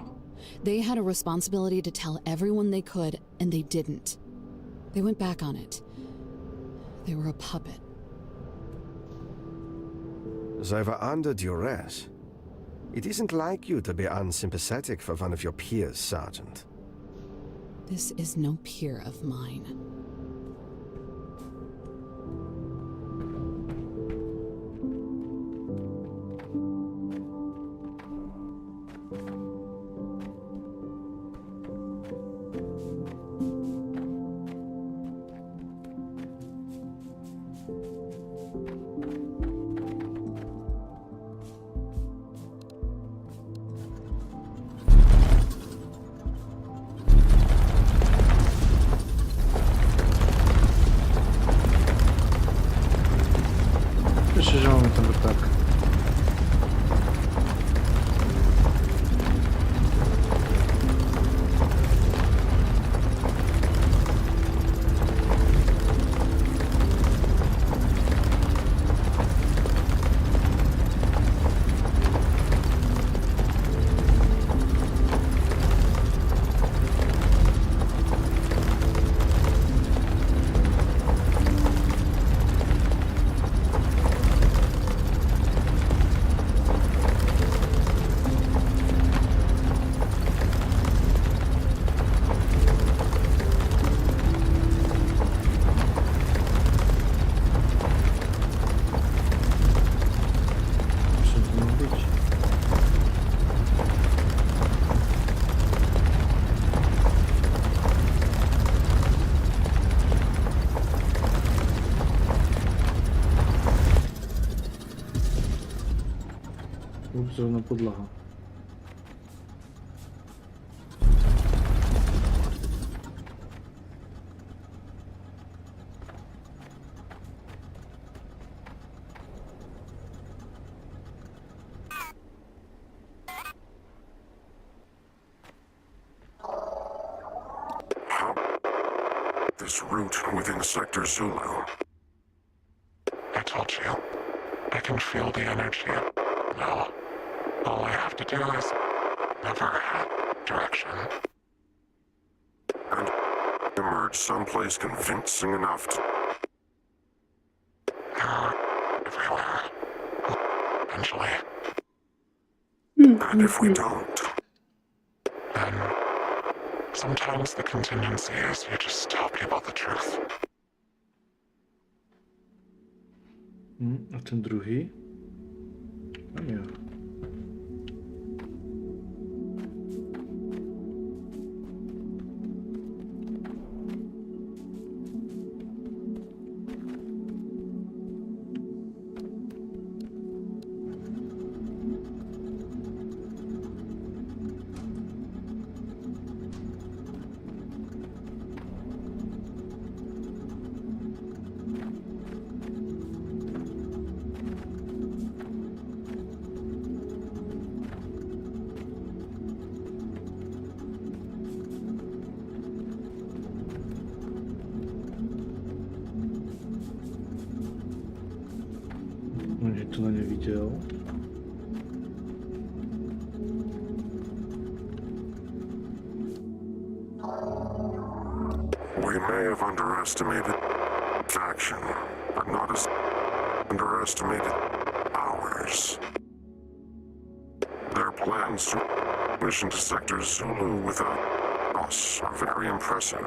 Speaker 2: They had a responsibility to tell everyone they could, and they didn't. They went back on it. They were a puppet.
Speaker 1: They were under duress. It isn't like you to be unsympathetic for one of your peers, Sergeant.
Speaker 2: This is no peer of mine.
Speaker 4: Myślę, że mamy ten tak. Zrovna podlaha.
Speaker 8: This route within Sector Zulu.
Speaker 7: I told you. I can feel the energy. Now, all I have to do is never have direction.
Speaker 8: And emerge someplace convincing enough to...
Speaker 7: They're everywhere. Eventually.
Speaker 8: And if we don't...
Speaker 7: Then, sometimes the contingency is you just tell people the truth.
Speaker 4: A ten drugi? A nie. som na ne videl.
Speaker 8: We may have underestimated faction, but not as underestimated ours. Their plans to mission to Sector Zulu without us are very impressive,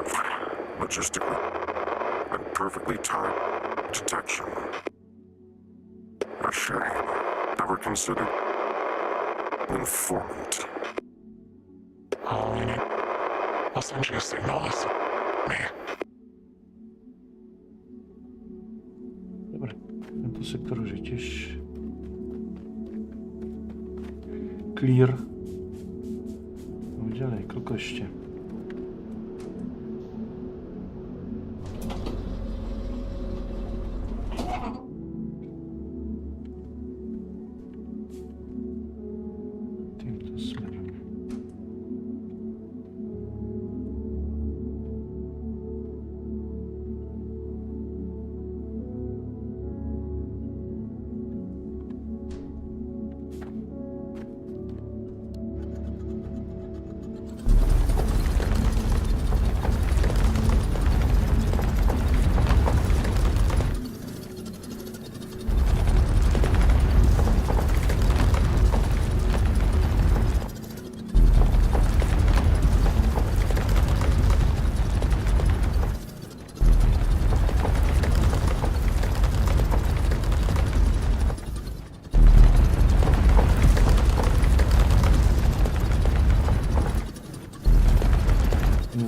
Speaker 8: logistically, and perfectly timed detection. A shame. Never considered informant.
Speaker 7: I'll send you a signal. Me.
Speaker 4: Dobre, tento sektor už je tiež clear. Ideme ďalej, koľko ešte? Týmto smerom.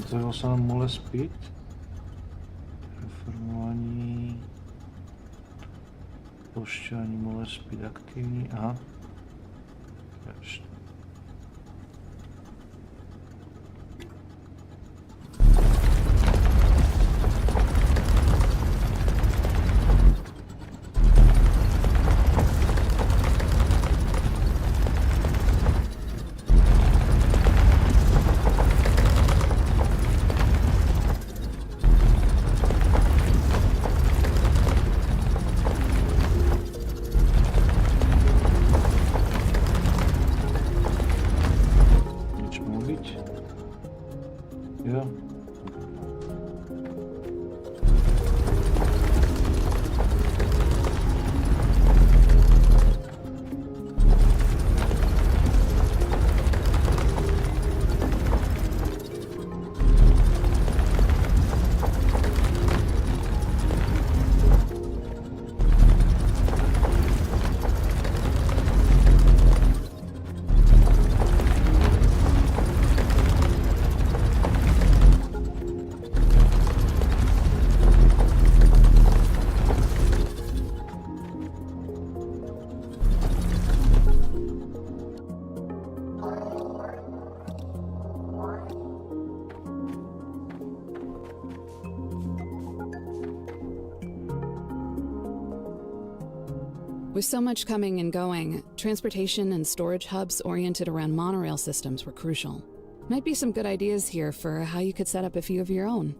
Speaker 4: Zajel sa nám mole speed. Reformování. Pošťování mole speed aktivní. Aha. Ještě.
Speaker 2: With so much coming and going, transportation and storage hubs oriented around monorail systems were crucial. Might be some good ideas here for how you could set up a few of your own.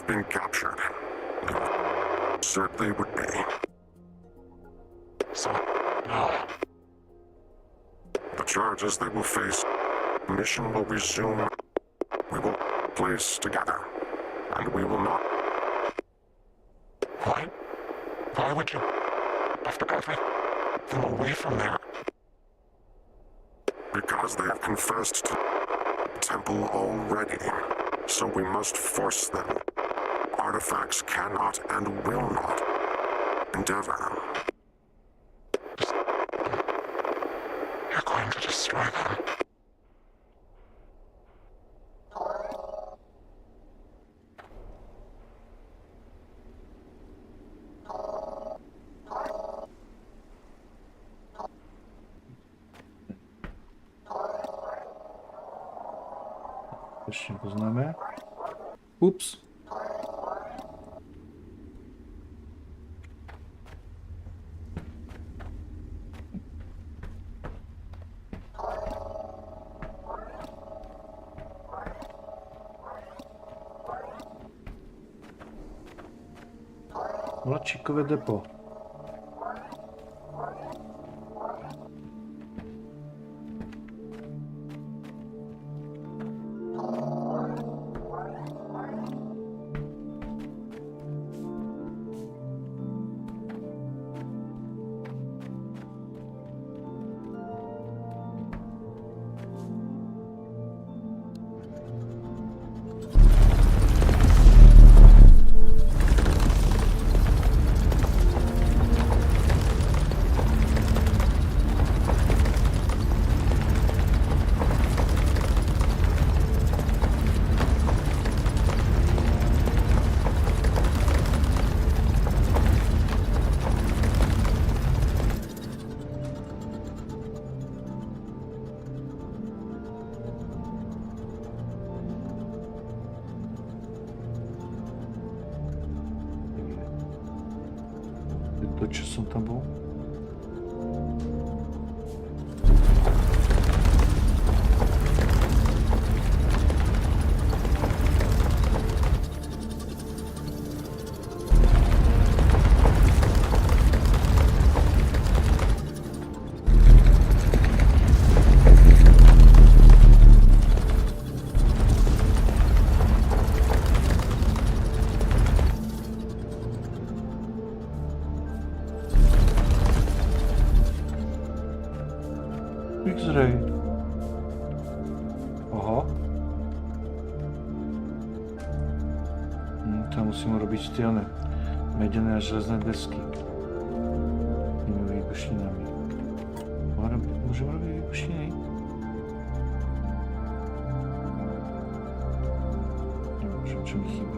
Speaker 8: Been captured. Said they would be.
Speaker 7: So, no.
Speaker 8: The charges they will face. Mission will resume. We will place together. And we will not.
Speaker 7: Why? Why would you have to every them away from there?
Speaker 8: Because they have confessed to Temple already. So we must force them. Artifacts cannot and will not endeavor.
Speaker 7: You're going to destroy them.
Speaker 4: Ešte poznáme. Ups. Mladšíkové depo. To, čo som tam bol? X-ray. Oho. Tam musíme robiť tie medené a železné desky. Tými výbušninami. Môžem robiť výbušniny? Nemôžem, čo mi chýba.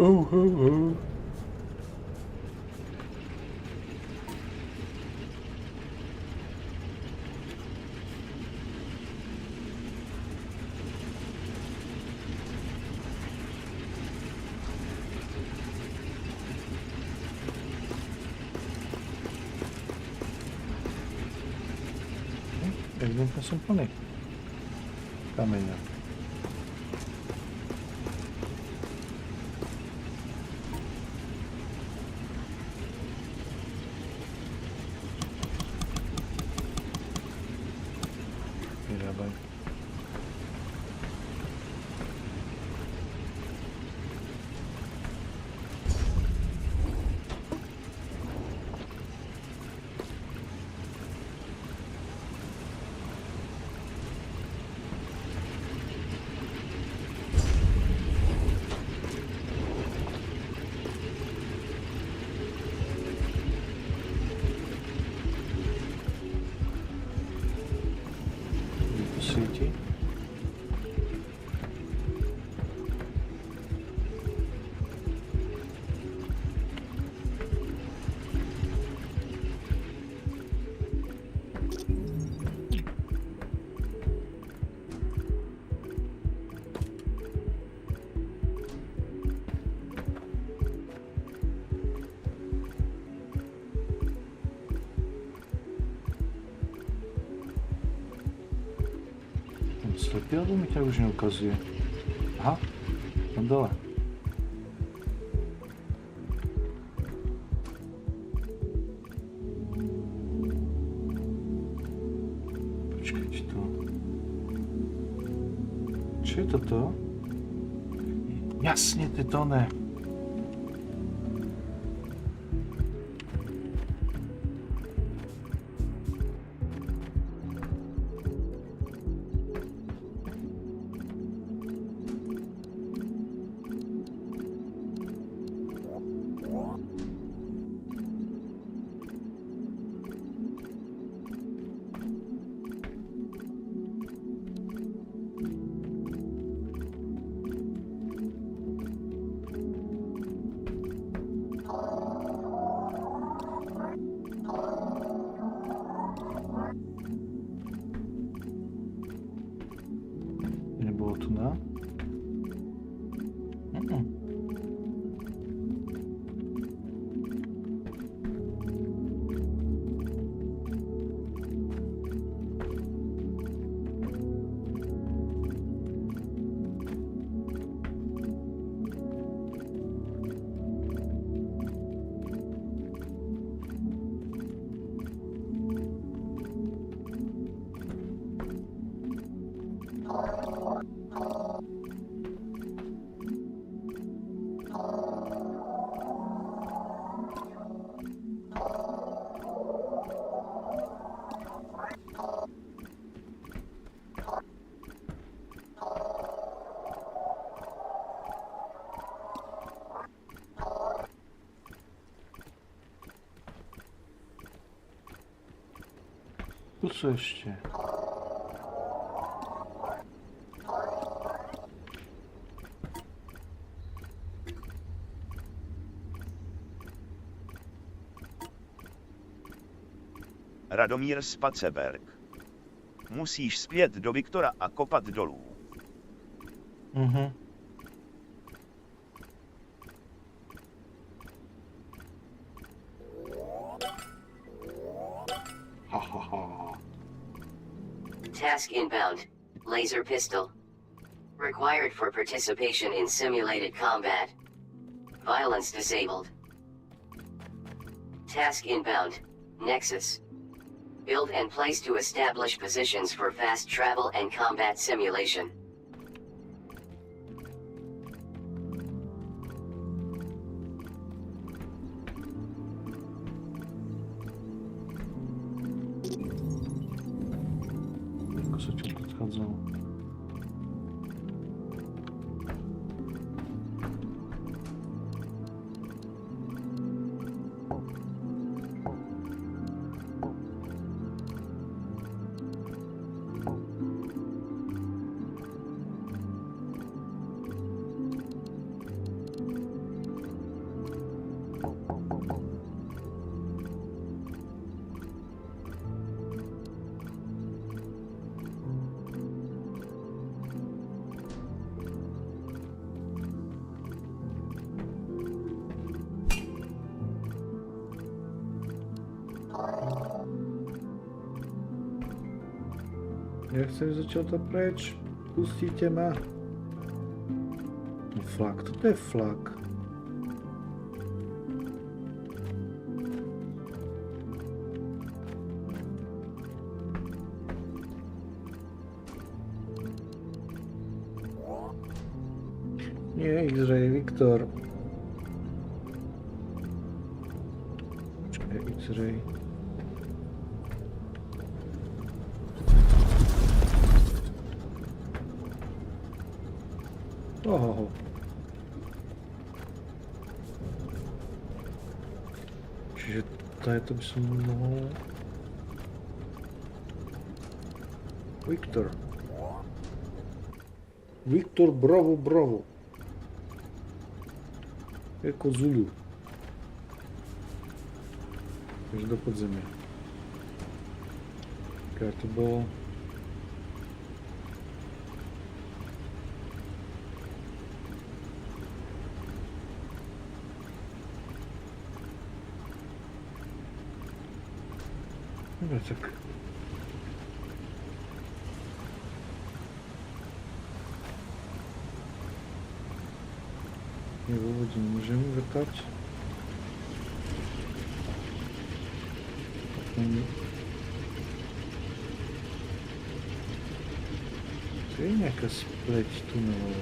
Speaker 4: Oh, oh, oh. Evidentne som plný kameňa. Svieti. Slepý, alebo mi ťa už neukazuje? Aha, tam dole. Počkajte to. Čo je toto? Jasne, to je to ne. Tu sú ešte.
Speaker 5: Radomír Spaceberg. Musíš zpět do Viktora a kopat dolů.
Speaker 6: Task inbound. Laser pistol. Required for participation in simulated combat. Violence disabled. Task inbound. Nexus. Build and place to establish positions for fast travel and combat simulation.
Speaker 4: Ako sa čo predchádzalo? Ja chcem začať to preč. Pustíte ma. No flak, toto je flak. Nie, X-ray, Viktor. Počkaj, X-ray. Ohoho. Čiže to by som mohol... Viktor. Viktor, bravo, bravo. Jako Zulu. Takže do podzemia. Keď to bolo... Dobre, tak... Nie, vo vode nemôžem vrtať. To je nejaká spleť tunelov.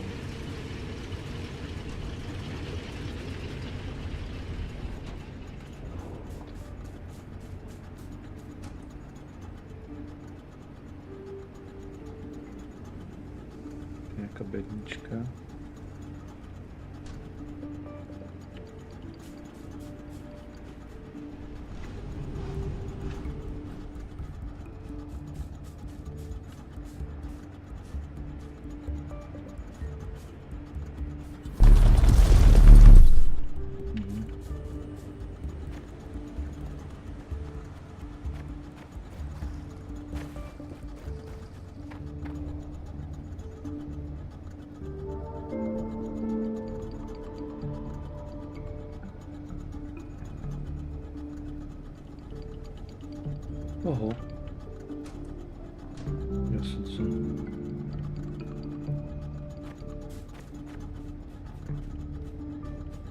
Speaker 4: Nejaká bednička. Oho. Jasne co.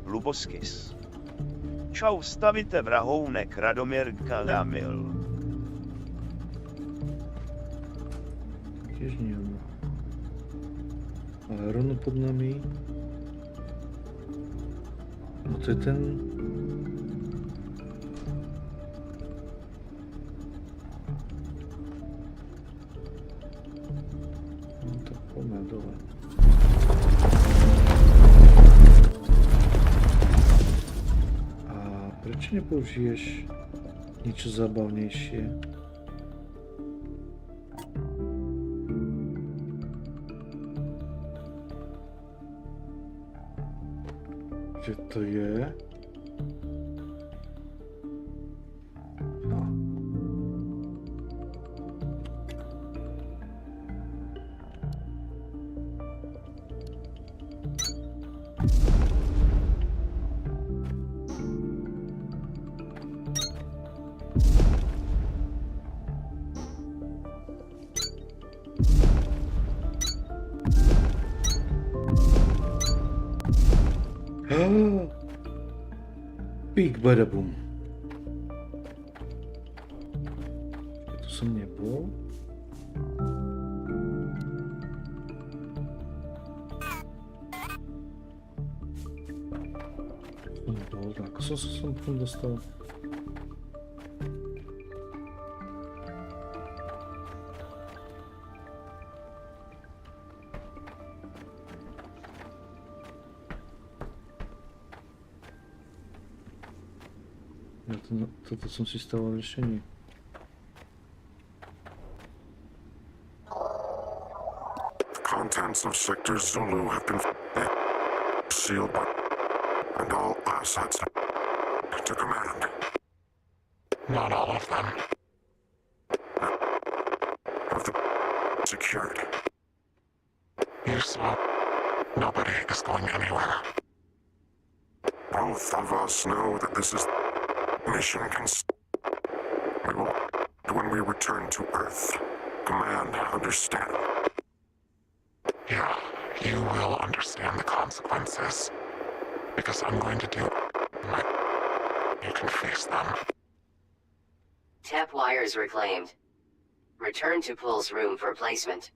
Speaker 5: Luboskys. Čau, stavite vrahounek Radomír Kalamil.
Speaker 4: Tiež nie ono. Ale rovno pod nami. No to je ten... Nepoužiješ niečo zábavnejšie? Kde to je? No. Big badabum. Tu som nebol. Ako som sa tam dostal? Toto som si stával riešenie.
Speaker 8: The contents of Sector Zulu have been sealed by, and all assets to command.
Speaker 7: Not all of them.
Speaker 8: Have the secured.
Speaker 7: You saw. Nobody is going anywhere.
Speaker 8: Both of us know that this is mission we will, when we return to Earth. Command, understand?
Speaker 7: Yeah, you will understand the consequences. Because I'm going to do my... You can face them.
Speaker 6: Tap wires reclaimed. Return to Pulse room for placement.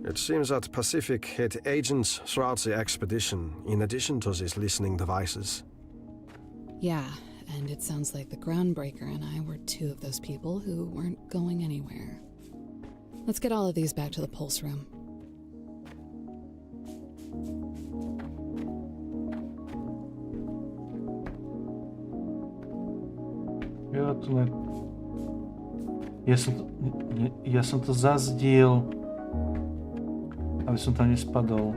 Speaker 1: It seems that Pacific had agents throughout the expedition, in addition to these listening devices.
Speaker 2: Yeah, and it sounds like the Groundbreaker and I were two of those people who weren't going anywhere. Let's get all of these back to the Pulse room.
Speaker 4: Ja som to zazdiel, aby som tam nespadol.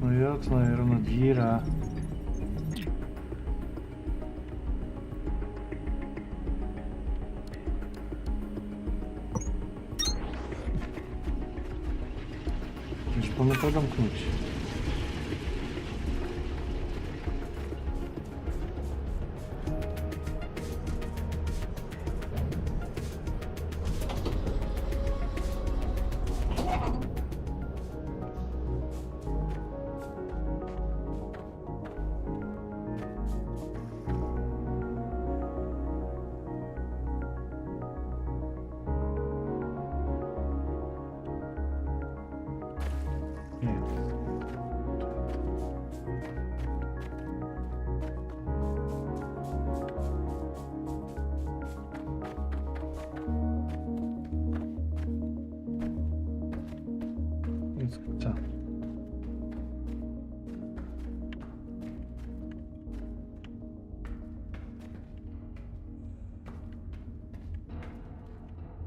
Speaker 4: No jo, to je rovno díra. Poďme to odomknúť.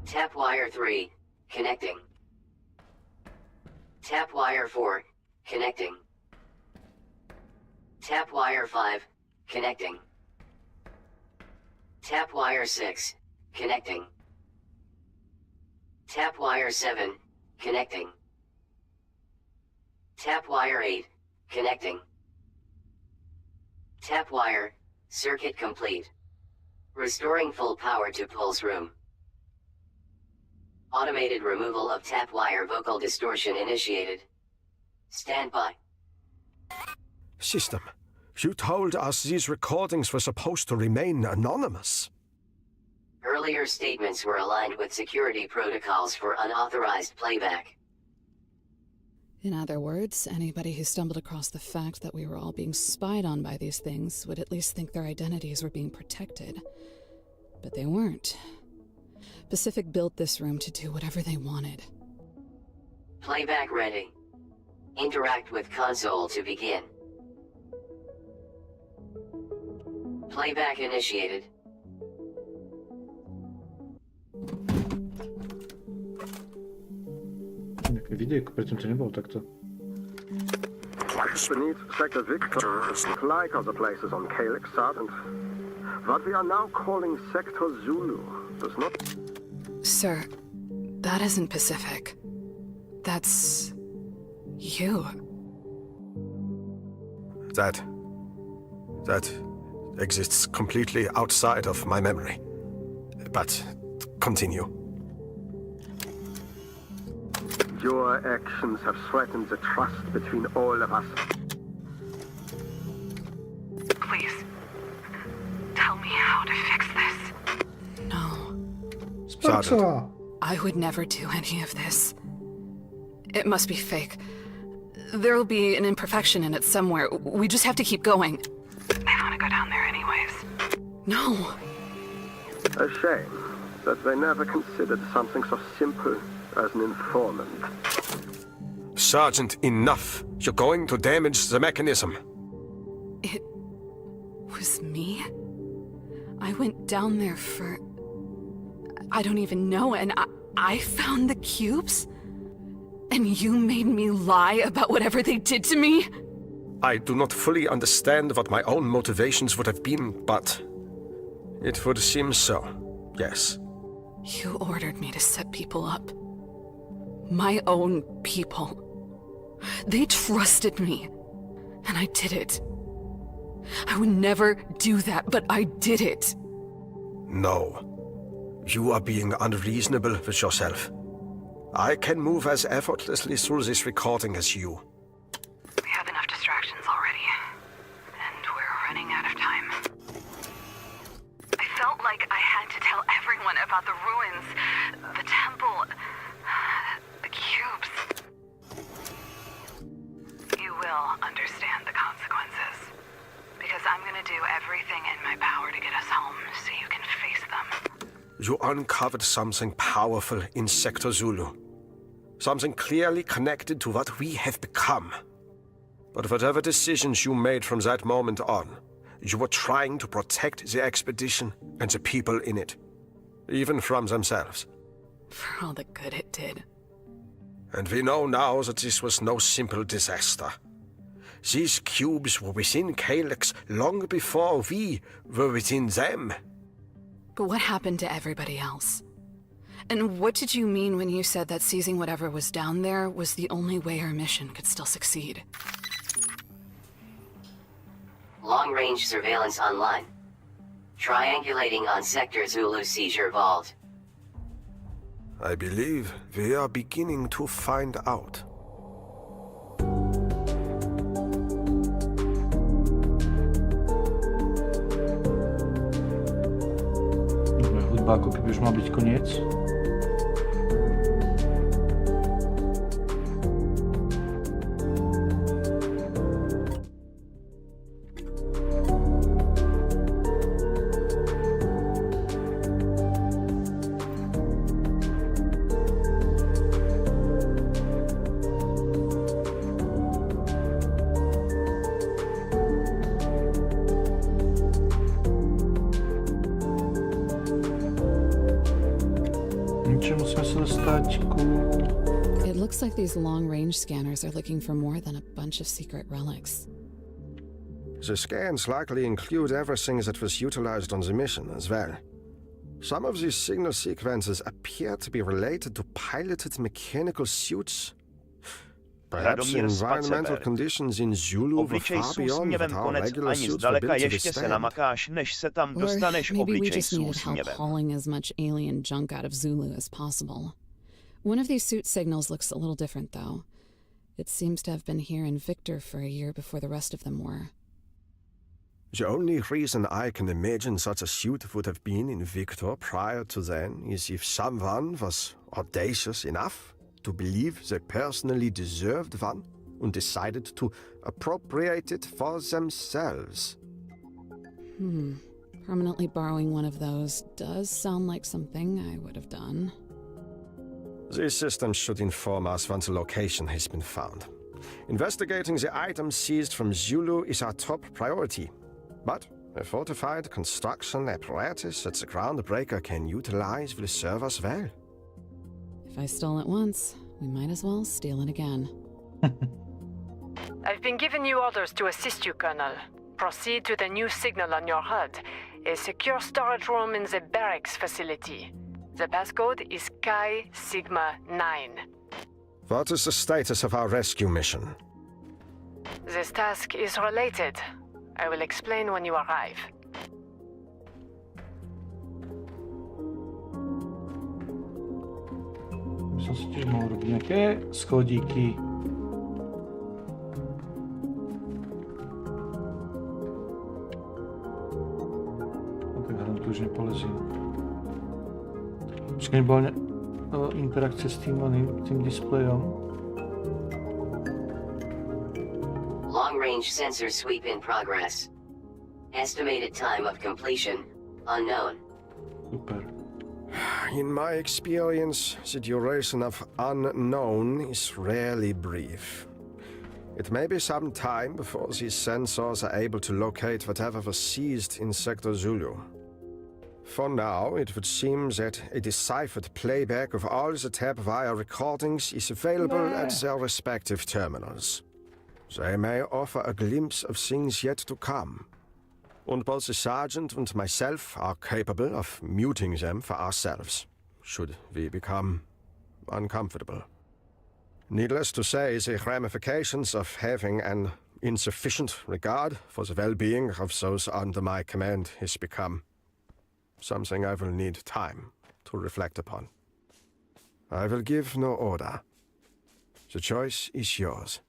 Speaker 6: Tap wire 3, connecting. Tap wire 4, connecting. Tap wire 5, connecting. Tap wire 6, connecting. Tap wire 7, connecting. Tap wire 8, connecting. Tap wire, circuit complete. Restoring full power to Pulse room. Automated removal of tap wire vocal distortion initiated. Stand by.
Speaker 1: System, you told us these recordings were supposed to remain anonymous.
Speaker 6: Earlier statements were aligned with security protocols for unauthorized playback.
Speaker 2: In other words, anybody who stumbled across the fact that we were all being spied on by these things would at least think their identities were being protected. But they weren't. Pacific built this room to do whatever they wanted.
Speaker 6: Playback ready. Interact with console to begin. Playback initiated.
Speaker 4: Nejaké videjko, predtým to nebolo takto.
Speaker 8: Place
Speaker 1: Beneath Sector Victor, like other places on Calyx, Sergeant. What we are now calling Sector Zulu does not...
Speaker 2: Sir, that isn't Pacific. That's... you.
Speaker 1: That exists completely outside of my memory. But continue. Your actions have threatened the trust between all of us.
Speaker 3: Please, tell me how to fix this.
Speaker 2: No.
Speaker 4: Sparca!
Speaker 2: I would never do any of this. It must be fake. There'll be an imperfection in it somewhere. We just have to keep going.
Speaker 3: I want to go down there anyways.
Speaker 2: No.
Speaker 1: A shame that they never considered something so simple as an informant. Sergeant, enough! You're going to damage the mechanism.
Speaker 2: It was me? I went down there for... I don't even know, and I found the cubes? And you made me lie about whatever they did to me?
Speaker 1: I do not fully understand what my own motivations would have been, but it would seem so, yes.
Speaker 2: You ordered me to set people up. My own people. They trusted me, and I did it. I would never do that, but I did it.
Speaker 1: No. You are being unreasonable with yourself. I can move as effortlessly through this recording as you.
Speaker 3: We have enough distractions already, and we're running out of time. I felt like I had to tell everyone about the ruins, the temple, the cubes. You will understand the consequences, because I'm gonna do everything in my power to get us home so you can face them.
Speaker 1: You uncovered something powerful in Sector Zulu. Something clearly connected to what we have become. But whatever decisions you made from that moment on, you were trying to protect the expedition and the people in it, even from themselves.
Speaker 2: For all the good it did.
Speaker 1: And we know now that this was no simple disaster. These cubes were within Calyx long before we were within them.
Speaker 2: But what happened to everybody else? And what did you mean when you said that seizing whatever was down there was the only way our mission could still succeed?
Speaker 6: Long-range surveillance online. Triangulating on Sector Zulu seizure vault.
Speaker 1: I believe we are beginning to find out.
Speaker 4: Hudba ako keby už mal byť koniec.
Speaker 2: It looks like these long-range scanners are looking for more than a bunch of secret relics.
Speaker 1: The scans likely include everything that was utilized on the mission as well. Some of these signal sequences appear to be related to piloted mechanical suits. Perhaps environmental conditions in Zulu were
Speaker 5: Obličej
Speaker 1: far
Speaker 5: s
Speaker 1: beyond
Speaker 5: úsměvem
Speaker 1: what our
Speaker 5: konec,
Speaker 1: regular
Speaker 5: ani
Speaker 1: suits were
Speaker 5: zdaleka
Speaker 1: built to
Speaker 5: ještě se
Speaker 1: withstand.
Speaker 5: namakáš, než se tam
Speaker 2: Or
Speaker 5: dostaneš
Speaker 2: maybe we
Speaker 5: obličej
Speaker 2: just
Speaker 5: s
Speaker 2: needed help
Speaker 5: úsměvem.
Speaker 2: hauling as much alien junk out of Zulu as possible. One of these suit signals looks a little different, though. It seems to have been here in Victor for a year before the rest of them were.
Speaker 1: The only reason I can imagine such a suit would have been in Victor prior to then is if someone was audacious enough to believe they personally deserved one and decided to appropriate it for themselves.
Speaker 2: Permanently borrowing one of those does sound like something I would have done.
Speaker 1: These systems should inform us once a location has been found. Investigating the items seized from Zulu is our top priority. But a fortified construction apparatus that the groundbreaker can utilize will serve us well.
Speaker 2: If I stole it once, we might as well steal it again.
Speaker 3: I've been giving you orders to assist you, Colonel. Proceed to the new signal on your HUD, a secure storage room in the barracks facility. The passcode is Chi Sigma 9.
Speaker 1: What is the status of our rescue mission?
Speaker 3: This task is related. I will explain when you arrive.
Speaker 4: Som si tiež mohol robiť nejaké schodíky. No tak hádam tu už nepolezím. Počkej, nebola interakcia s tým displejom.
Speaker 6: Long-range sensor sweep in progress. Estimated time of completion unknown.
Speaker 4: Super.
Speaker 1: In my experience, the duration of unknown is rarely brief. It may be some time before these sensors are able to locate whatever was seized in Sector Zulu. For now, it would seem that a deciphered playback of all the tap-wire recordings is available at their respective terminals. They may offer a glimpse of things yet to come. And both the sergeant and myself are capable of muting them for ourselves, should we become uncomfortable. Needless to say, the ramifications of having an insufficient regard for the well-being of those under my command has become something I will need time to reflect upon. I will give no order. The choice is yours.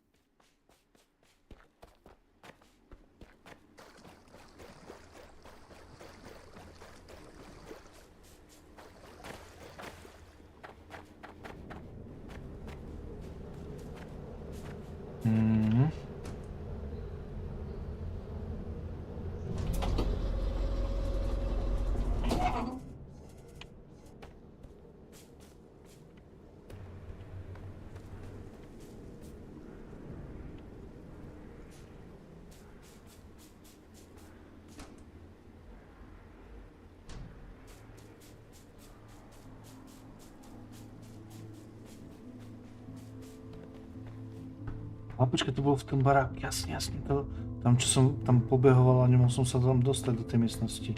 Speaker 4: A počkaj, to bolo v tom baráku, jasne, to, tam čo som tam pobehoval a nemohol som sa tam dostať do tej miestnosti.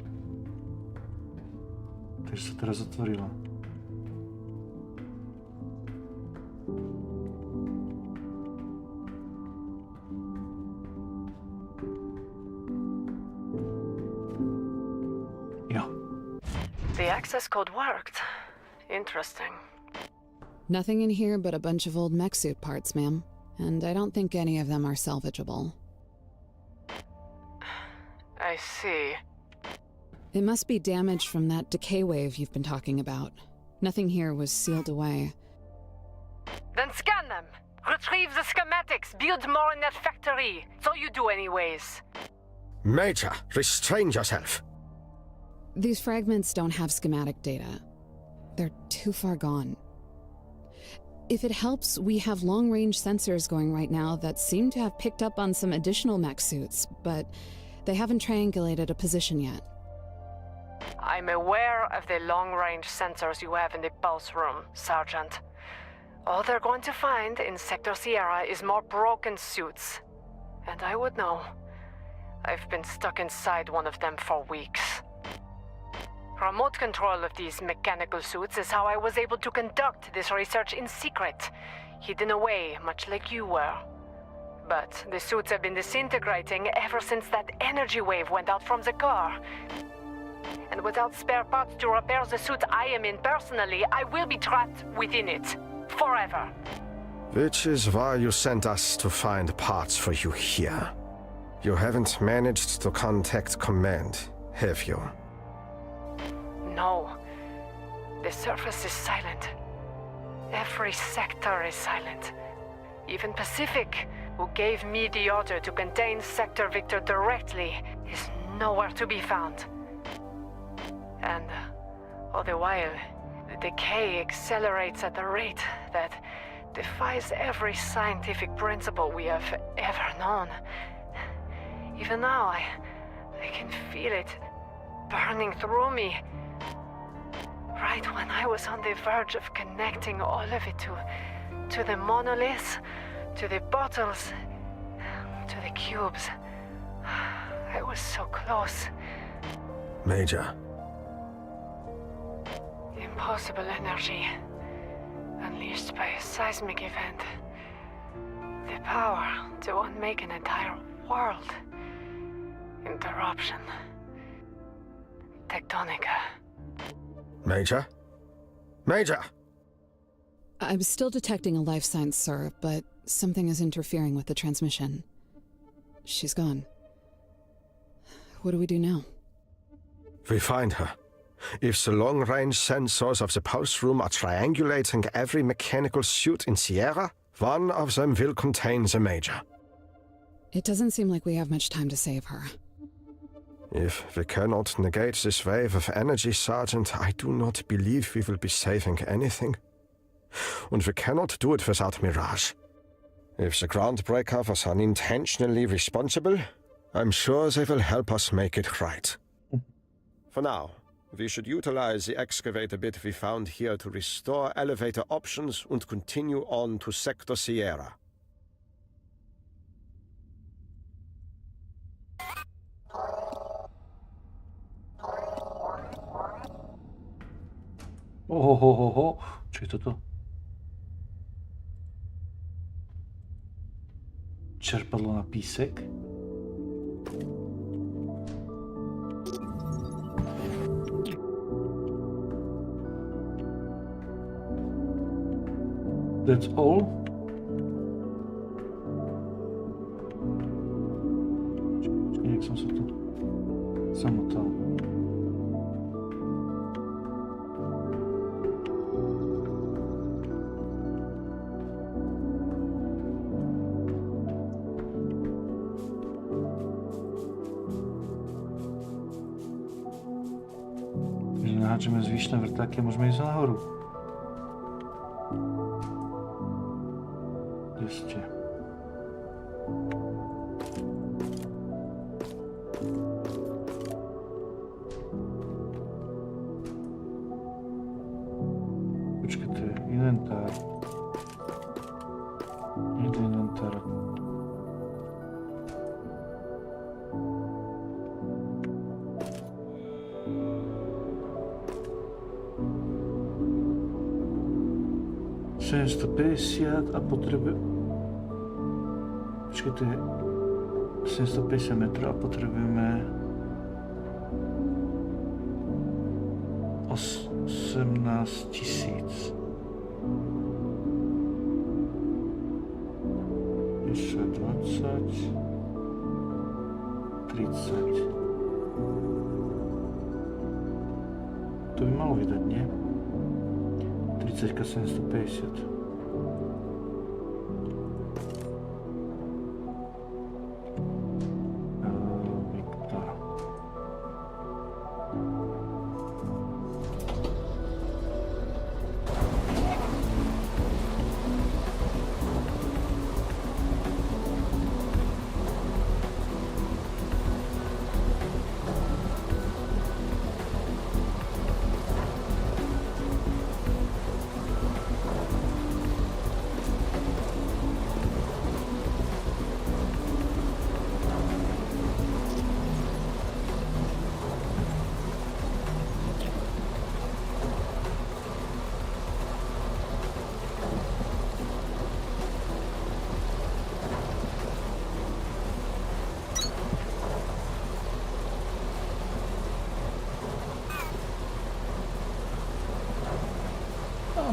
Speaker 4: Takže sa teraz otvorila. Jo.
Speaker 3: The access code worked. Interesting.
Speaker 2: Nothing in here but a bunch of old mech suit parts, ma'am. And I don't think any of them are salvageable.
Speaker 3: I see.
Speaker 2: It must be damage from that decay wave you've been talking about. Nothing here was sealed away.
Speaker 3: Then scan them! Retrieve the schematics! Build more in that factory! So you do anyways.
Speaker 1: Major, restrain yourself.
Speaker 2: These fragments don't have schematic data. They're too far gone. If it helps, we have long-range sensors going right now that seem to have picked up on some additional mech suits, but they haven't triangulated a position yet.
Speaker 3: I'm aware of the long-range sensors you have in the pulse room, Sergeant. All they're going to find in Sector SIERA is more broken suits. And I would know. I've been stuck inside one of them for weeks. Remote control of these mechanical suits is how I was able to conduct this research in secret, hidden away, much like you were. But the suits have been disintegrating ever since that energy wave went out from the core. And without spare parts to repair the suit I am in personally, I will be trapped within it. Forever.
Speaker 1: Which is why you sent us to find parts for you here. You haven't managed to contact command, have you?
Speaker 3: No. The surface is silent. Every sector is silent. Even Pacific, who gave me the order to contain Sector Victor directly, is nowhere to be found. And all the while, the decay accelerates at a rate that defies every scientific principle we have ever known. Even now, I can feel it burning through me. Right when I was on the verge of connecting all of it to the monoliths, to the bottles, to the cubes. I was so close.
Speaker 1: Major.
Speaker 3: Impossible energy, unleashed by a seismic event. The power to unmake an entire world. Interruption. Techtonica.
Speaker 1: Major? Major!
Speaker 2: I'm still detecting a life sign, sir, but something is interfering with the transmission. She's gone. What do we do now?
Speaker 1: We find her. If the long-range sensors of the pulse room are triangulating every mechanical suit in SIERA, one of them will contain the Major.
Speaker 2: It doesn't seem like we have much time to save her.
Speaker 1: If we cannot negate this wave of energy, Sergeant, I do not believe we will be saving anything. And we cannot do it without Mirage. If the Groundbreaker was unintentionally responsible, I'm sure they will help us make it right. For now, we should utilize the excavator bit we found here to restore elevator options and continue on to Sector SIERA.
Speaker 4: Ohohoho, čo je toto? Čerpadlo na písek? That's all? Počkej, jak som sa tu zamotal. Naháčeme zvyšné vrtáky a môžeme ísť nahoru. Kde ste? Počkaj, to je inventár. Nie to inventár. $750 a potrebujeme... Počkej, to je 750 metrov a potrebujeme 18 000. 10, 20, 30. To by malo vydať, nie? 30 750.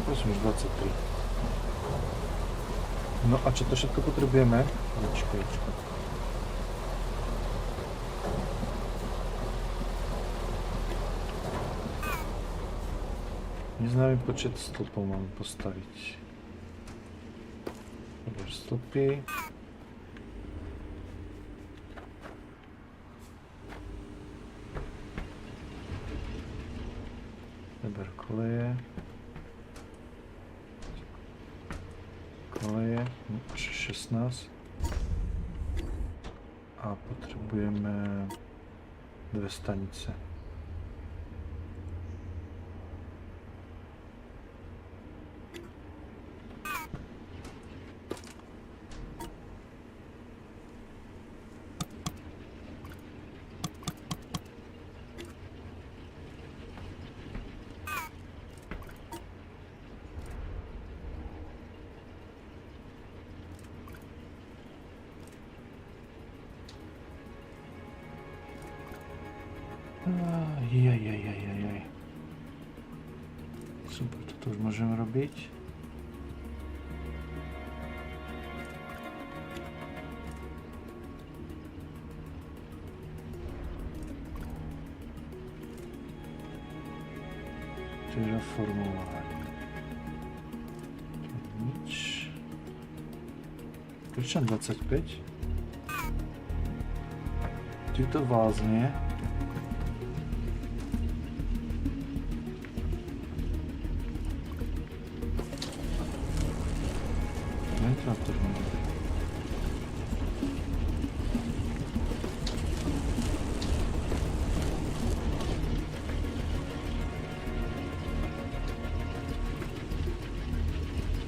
Speaker 4: Prosím, už 23. No a čo to všetko potrebujeme? Počkaj. Neznámy počet stĺpov mám postaviť. Odber stĺpy. Odber koleje. Koleje, 16. A potrebujeme 2 stanice. Jaj. Super, toto už môžem robiť. Terraformovanie. Nič. Prečo 25? Tuto vázne. Ventilátor mám.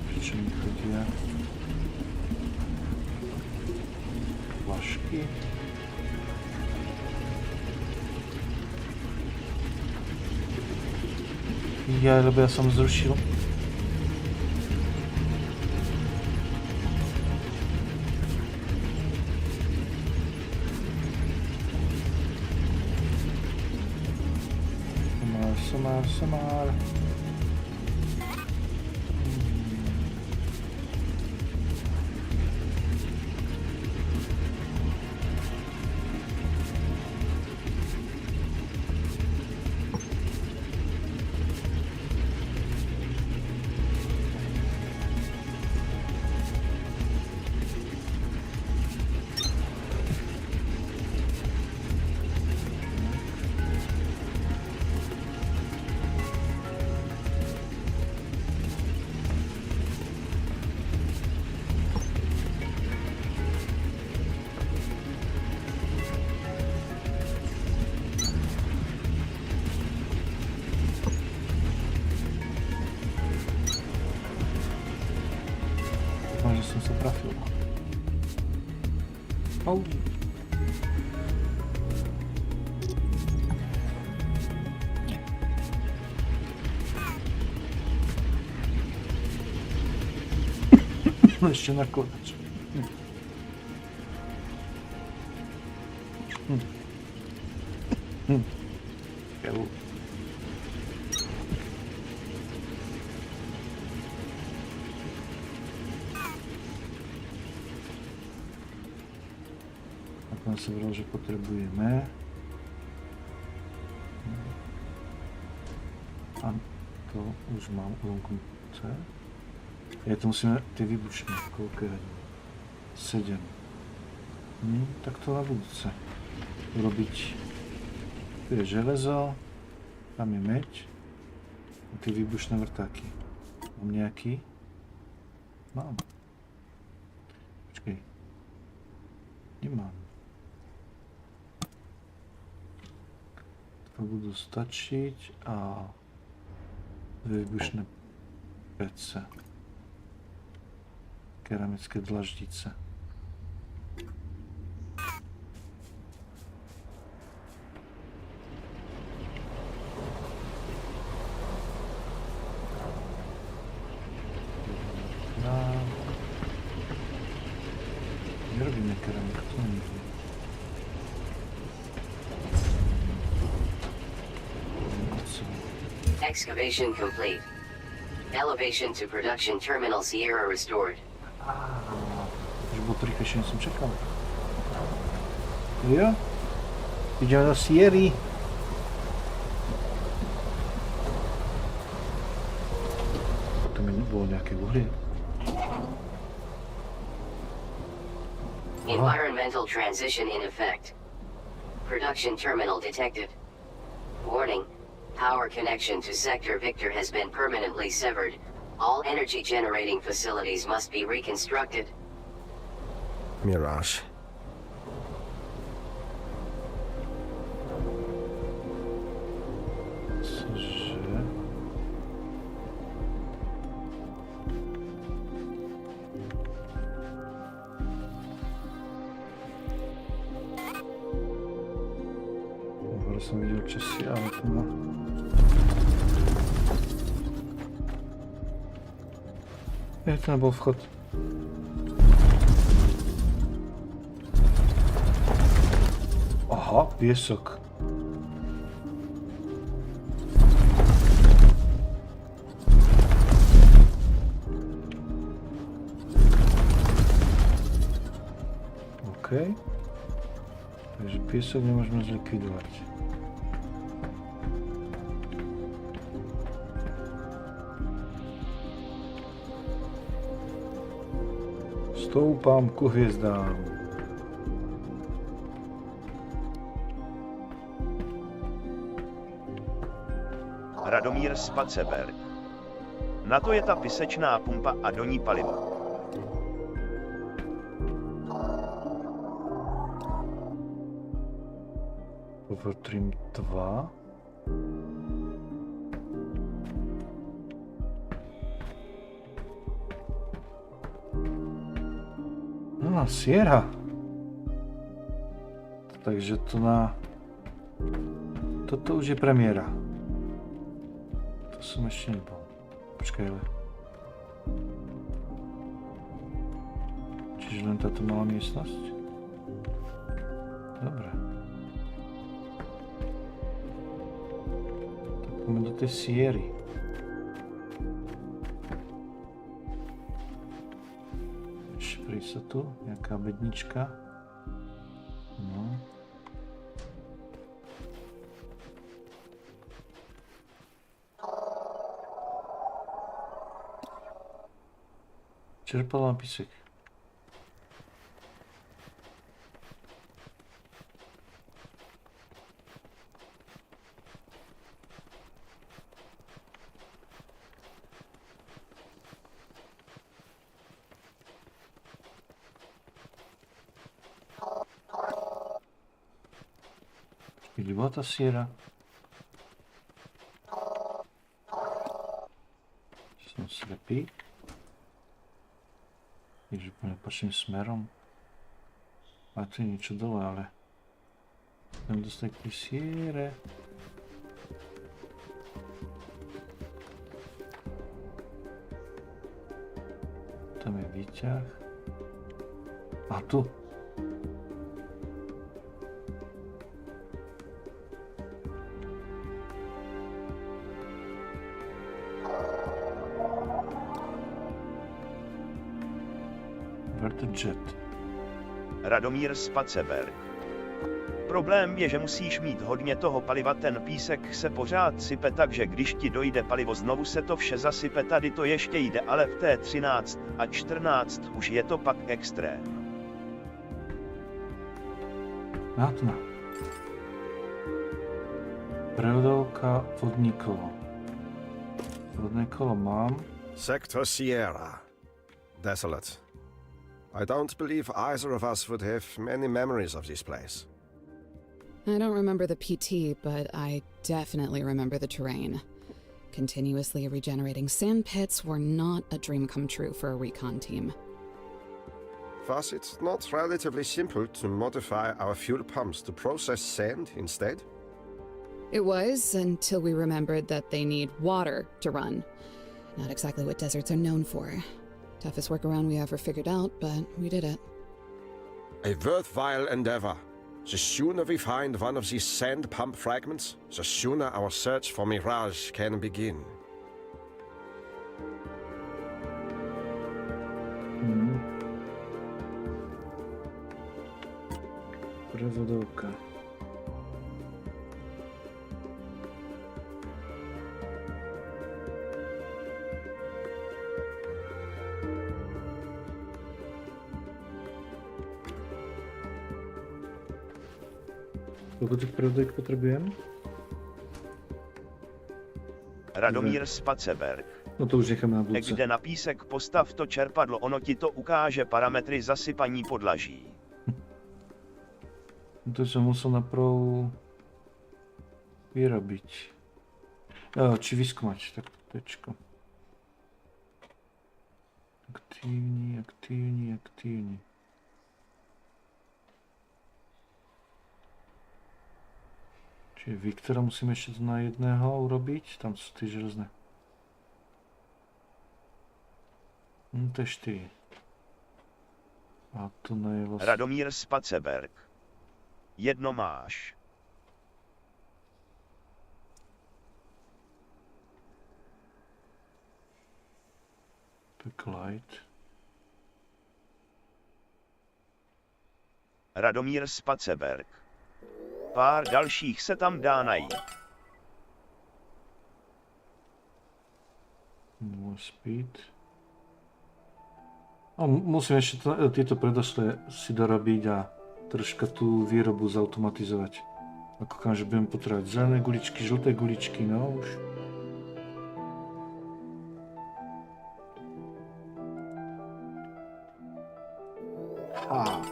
Speaker 4: Prečo mi chodia flašky? Ja, lebo ja som zrušil. Samar. Že som sa trafil. Au. Ešte nakladač. Som vral, že potrebujeme. A to už mám uložnice. Ja to musíme tie výbušné, koľko je? 7. Tak to na budúce. Urobiť. Tu je železo, tam je meď a tie výbušné vrtáky. Mám nejaký? Mám. Počkej. Nemám. To budú stačiť a dve výbušné pece. Keramické dlaždice. Nerobíme keramiku, to není.
Speaker 6: Excavation complete. Elevation to production terminal SIERA restored.
Speaker 4: Už bolo to rýchlejšie, než som čakal. Jo? Ideme do SIERY. bolo nejaké uhlie.
Speaker 6: Environmental transition in effect. Production terminal detected. Warning. Power connection to Sector Victor has been permanently severed. All energy generating facilities must be reconstructed.
Speaker 1: Mirage.
Speaker 4: Cože? Hore som videl časy, ale to má... To nebol vchod. Aha, piesok. OK. Takže piesok nemôžeme zlikvidovať. Stoupám ku hviezdám.
Speaker 5: Radomír Spaceberg. Na to je ta pisečná pumpa a do ní palivo.
Speaker 4: Povrtím 2. No, SIERA. Takže to na... Toto už je premiéra. To som ešte nebol. Počkaj, ale... Čiže len táto malá miestnosť? Dobre. Tak poďme do tej SIERY. Ešte prísť sa tu, nejaká bednička. No. Čerpal nápisek. Kde bola tá SIERA? Som slepý. Takže úplne opačným smerom. A tu je niečo dole, ale... Chcem dostať k tej SIERE. Tam je výťah. A tu. Jet.
Speaker 5: Radomír Spaceberg. Problém je, že musíš mít hodně toho paliva, ten písek se pořád sype, takže když ti dojde palivo, znovu se to vše zasype, tady to ještě jde, ale v té 13 a 14 už je to pak extrém.
Speaker 4: Nátna. Prevodovka vodní kolo. Vodné kolo mám.
Speaker 1: Sector SIERA. Desolate. I don't believe either of us would have many memories of this place.
Speaker 2: I don't remember the PT, but I definitely remember the terrain. Continuously regenerating sand pits were not a dream come true for a recon team.
Speaker 1: Was it not relatively simple to modify our fuel pumps to process sand instead?
Speaker 2: It was, until we remembered that they need water to run. Not exactly what deserts are known for. Toughest workaround we ever figured out, but we did it.
Speaker 1: A worthwhile endeavor. The sooner we find one of these sand pump fragments, the sooner our search for Mirage can begin.
Speaker 4: Prevodovka. Koľko tých prevodovek potrebujem?
Speaker 5: Radomír Spaceberg.
Speaker 4: No to už necháme na budúce.
Speaker 5: Kde na písek postav to čerpadlo, ono ti to ukáže parametry zasypaní podlaží.
Speaker 4: To som musel naprv vyrobiť. Či vyskúmať, tak tečko. Aktívni. Čiže Viktora musíme ešte na jedného urobiť, tam sú tie železné. To je 4. A tu je vlastne...
Speaker 5: Radomír Spaceberg. Jedno máš.
Speaker 4: Backlight.
Speaker 5: Radomír Spaceberg. Pár dalších se tam dá najít.
Speaker 4: More speed. A musím ešte tieto predošlé si dorobiť a troška tú výrobu zautomatizovať. Ako že budem potrebovať zelené guličky, žlté guličky, no už.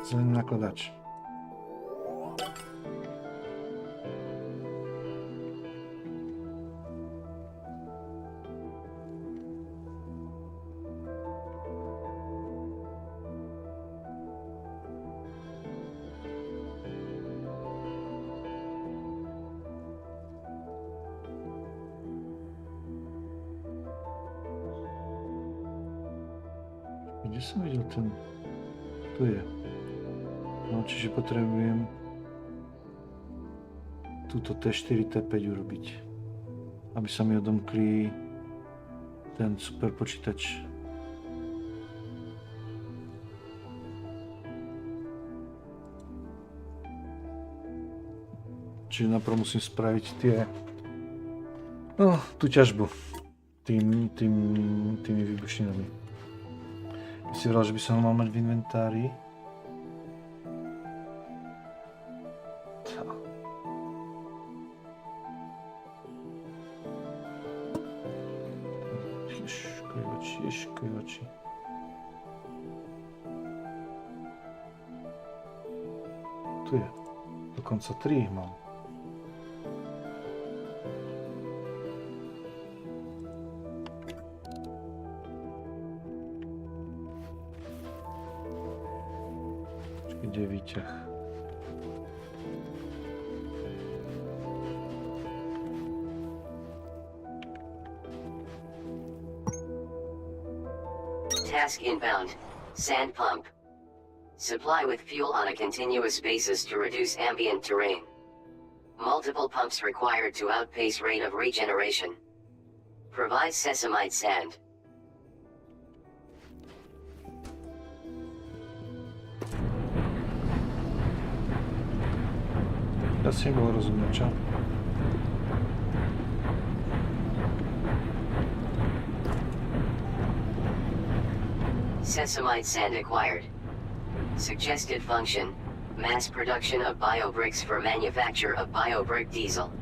Speaker 4: Zelený nakladač. Kde som videl ten? Tu je. No, čiže potrebujem túto T4, T5 urobiť, aby sa mi odomkli ten super počítač. Čiže najprv musím spraviť tú ťažbu tými výbušninami. Si vral, že by som ho mal mať v inventári. Ješkojoči. Tu je. Dokonca 3 ich mám. Kde je výťah?
Speaker 6: Task inbound. Sand pump. Supply with fuel on a continuous basis to reduce ambient terrain. Multiple pumps required to outpace rate of regeneration. Provide sesamite sand.
Speaker 4: Ja si nebol rozumieť, čo?
Speaker 6: Sesamite sand acquired. Suggested function, mass production of biobricks for manufacture of biobrick diesel.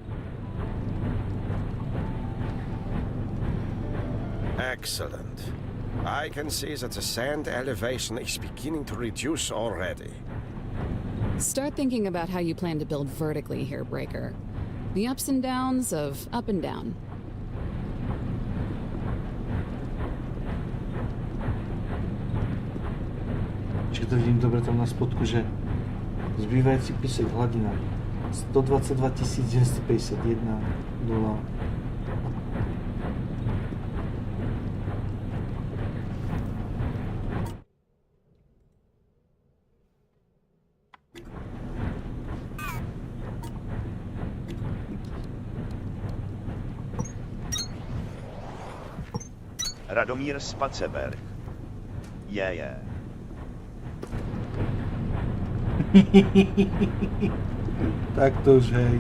Speaker 1: Excellent. I can see that the sand elevation is beginning to reduce already.
Speaker 2: Start thinking about how you plan to build vertically here, Breaker. The ups and downs of up and down.
Speaker 4: Čiže to vidím dobre tam na spodku, že zbývajúci písek hladina 122 951 $.
Speaker 5: Radomír Spaceberg. Je.
Speaker 4: Tak to už hej,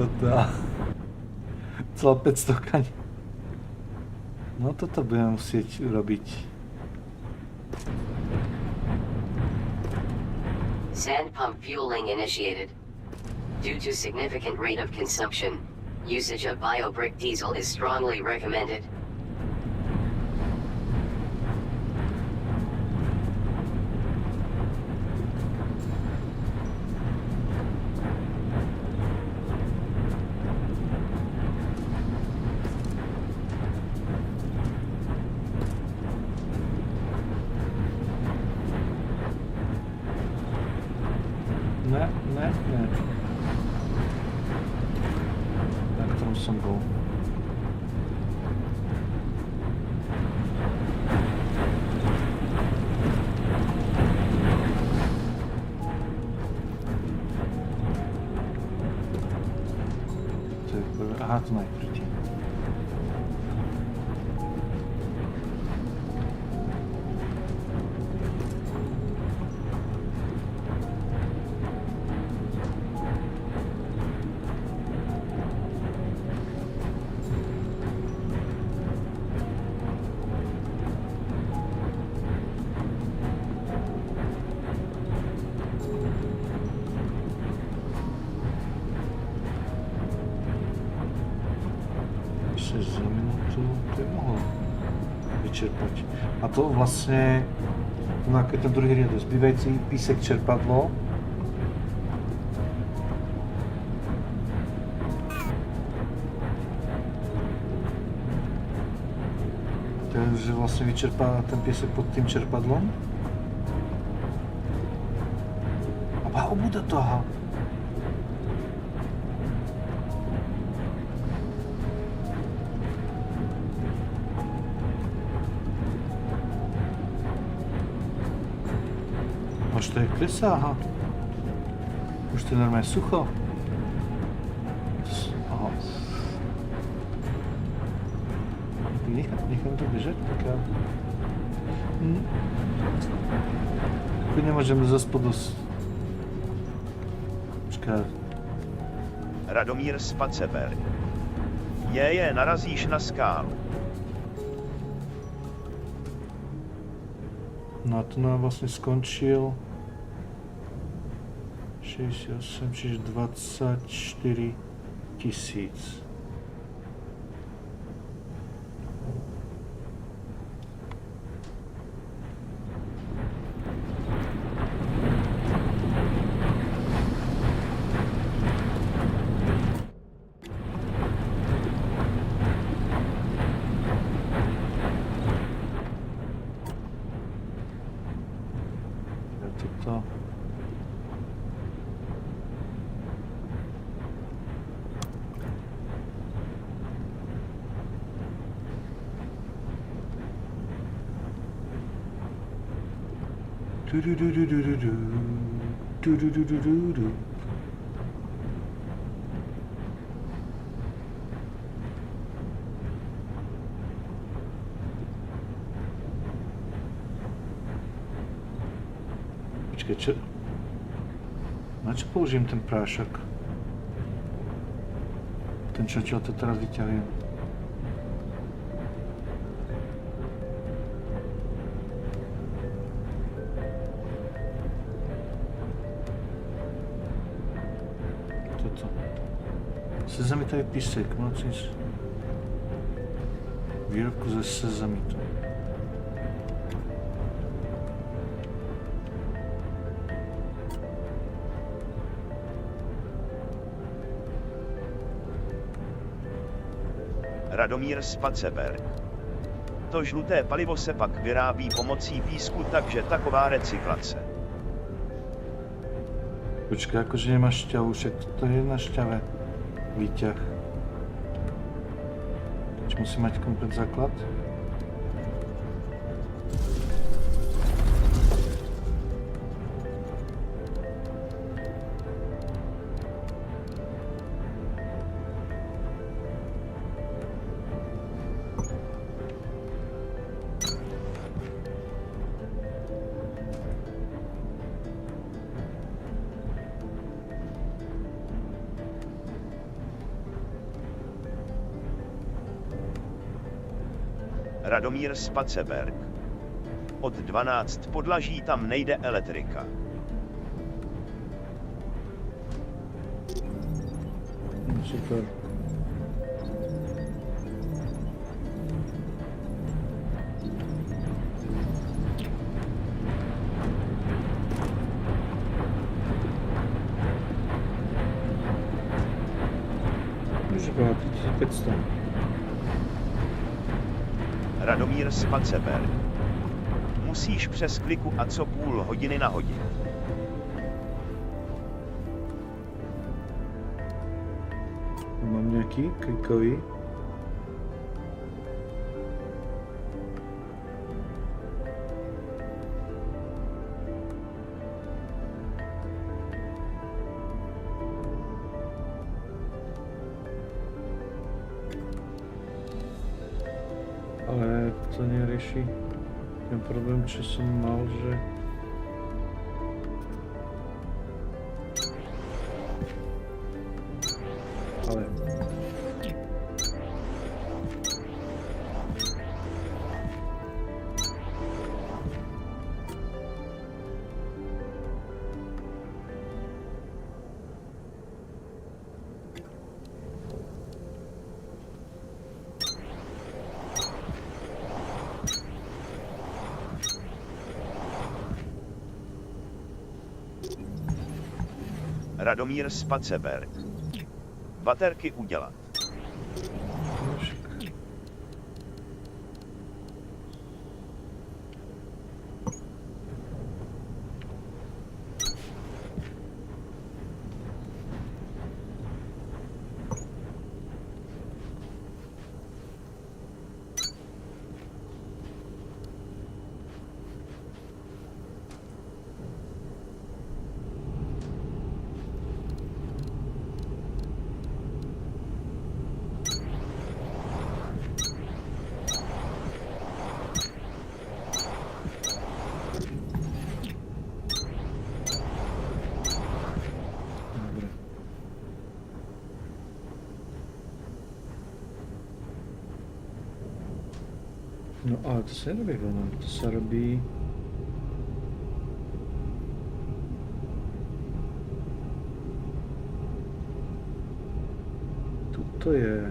Speaker 4: toto celá 500 kaň. No toto budem musieť urobiť.
Speaker 6: Sand pump fueling initiated. Due to significant rate of consumption, usage of biobrick diesel is strongly recommended.
Speaker 4: Ne. Na kterou jsem byl? Aha, to najproti. Za minutu to je mohlo vyčerpat. A to vlastně nějaký ten druhý riad, zbývající písek čerpadlo. Takže vlastně vyčerpá ten písek pod tím čerpadlom. A obude to, aha. Už to je klesá, aha. Už to je normálně sucho. Aha. Nechám to běžet, tak já... Teď nemůžeme ze spodu... Počkat.
Speaker 5: Radomír Spaceberg. Narazíš na skálu.
Speaker 4: No a to nám vlastně skončil 68, čiže 24 000. To. Počkej, na čo použijem ten prášok? Ten čo to teraz vyťahujem? Toto. Sezamitový písek, mocníš. Výrobku ze sezamitu.
Speaker 5: Radomír Spaceberg. To žluté palivo se pak vyrábí pomocí písku, takže taková recyklace.
Speaker 4: Počkej, akože nemáš šťavu, však to je na šťave výťah. Teď musí mať komplet základ.
Speaker 5: Radomír Spaceberg. Od 12 podlaží tam nejde elektrika.
Speaker 4: Super. Může brát 1500.
Speaker 5: Radomír Spaceberg. Musíš přes kliku a co půl hodiny nahodit.
Speaker 4: Mám nějaký klikový? Ale to nerieši ten problém, čo som mal, že ale
Speaker 5: Radomír Spaceberg. Baterky udělat. No ale to sa nerobí vonom, to sa robí... Tuto je...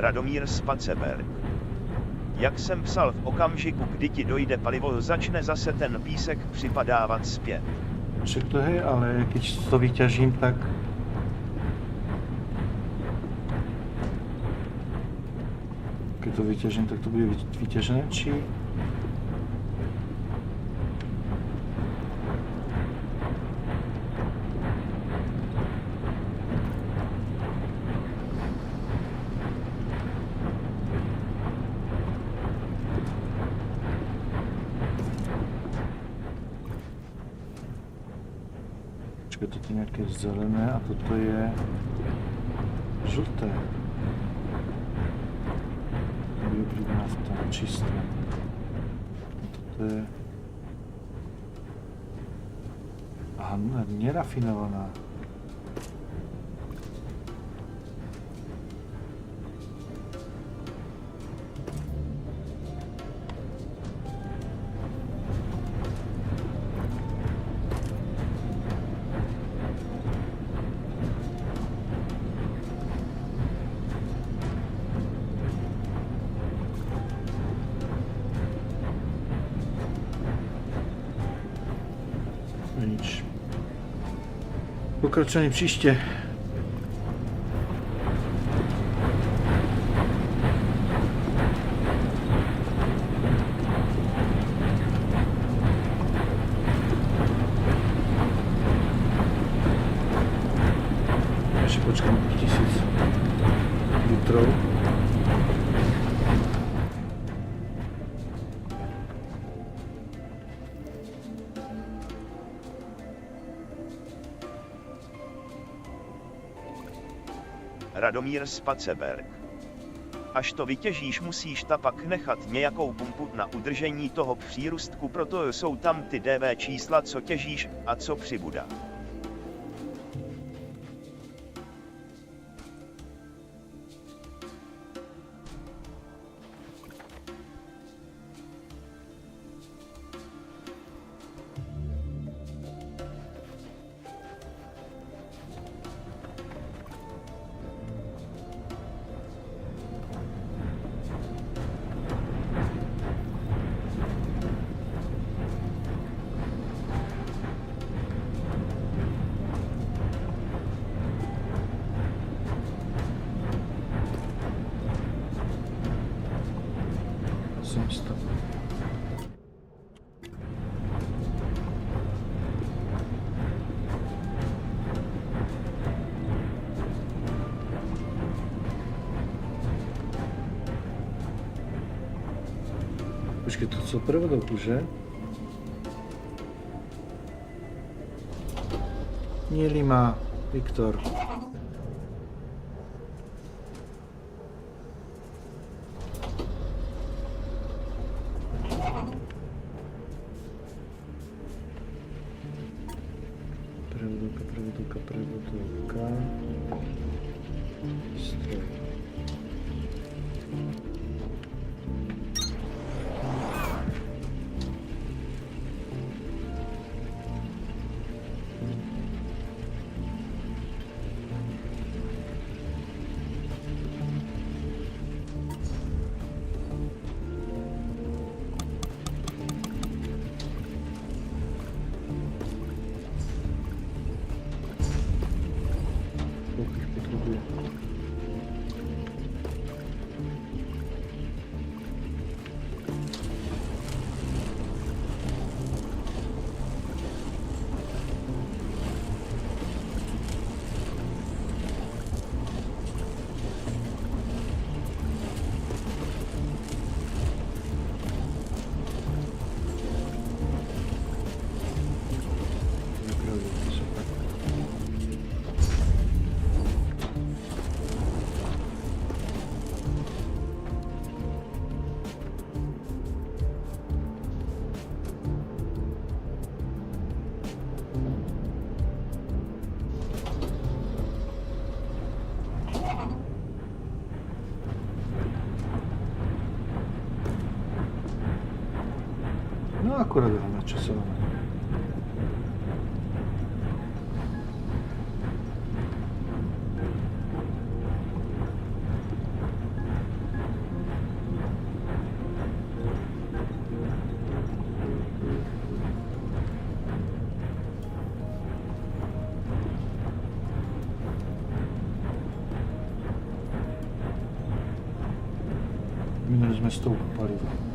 Speaker 5: Radomír Spaceberg. Jak jsem psal, v okamžiku, kdy ti dojde palivo, začne zase ten písek připadávat zpět.
Speaker 4: Však to je, ale když to vyťažím, tak... Když to vyťažím, tak to bude vyťažené, či... Toto je nějaké zelené a toto je žlté. Hybrid nafta, čisté. Toto je... Aha, nerafinovaná. Pokračovanie příště. Ještě počkám 1000 litrů.
Speaker 5: Radomír Spaceberg. Až to vytěžíš, musíš ta pak nechat nějakou pumpu na udržení toho přírůstku, proto jsou tam ty DV čísla, co těžíš a co přibudá. Počkej, to co prevodovku, že? Nieli má Viktor. Prevodovka. Stroj. No akurat je načasované. Minuli jsme stovku paliva.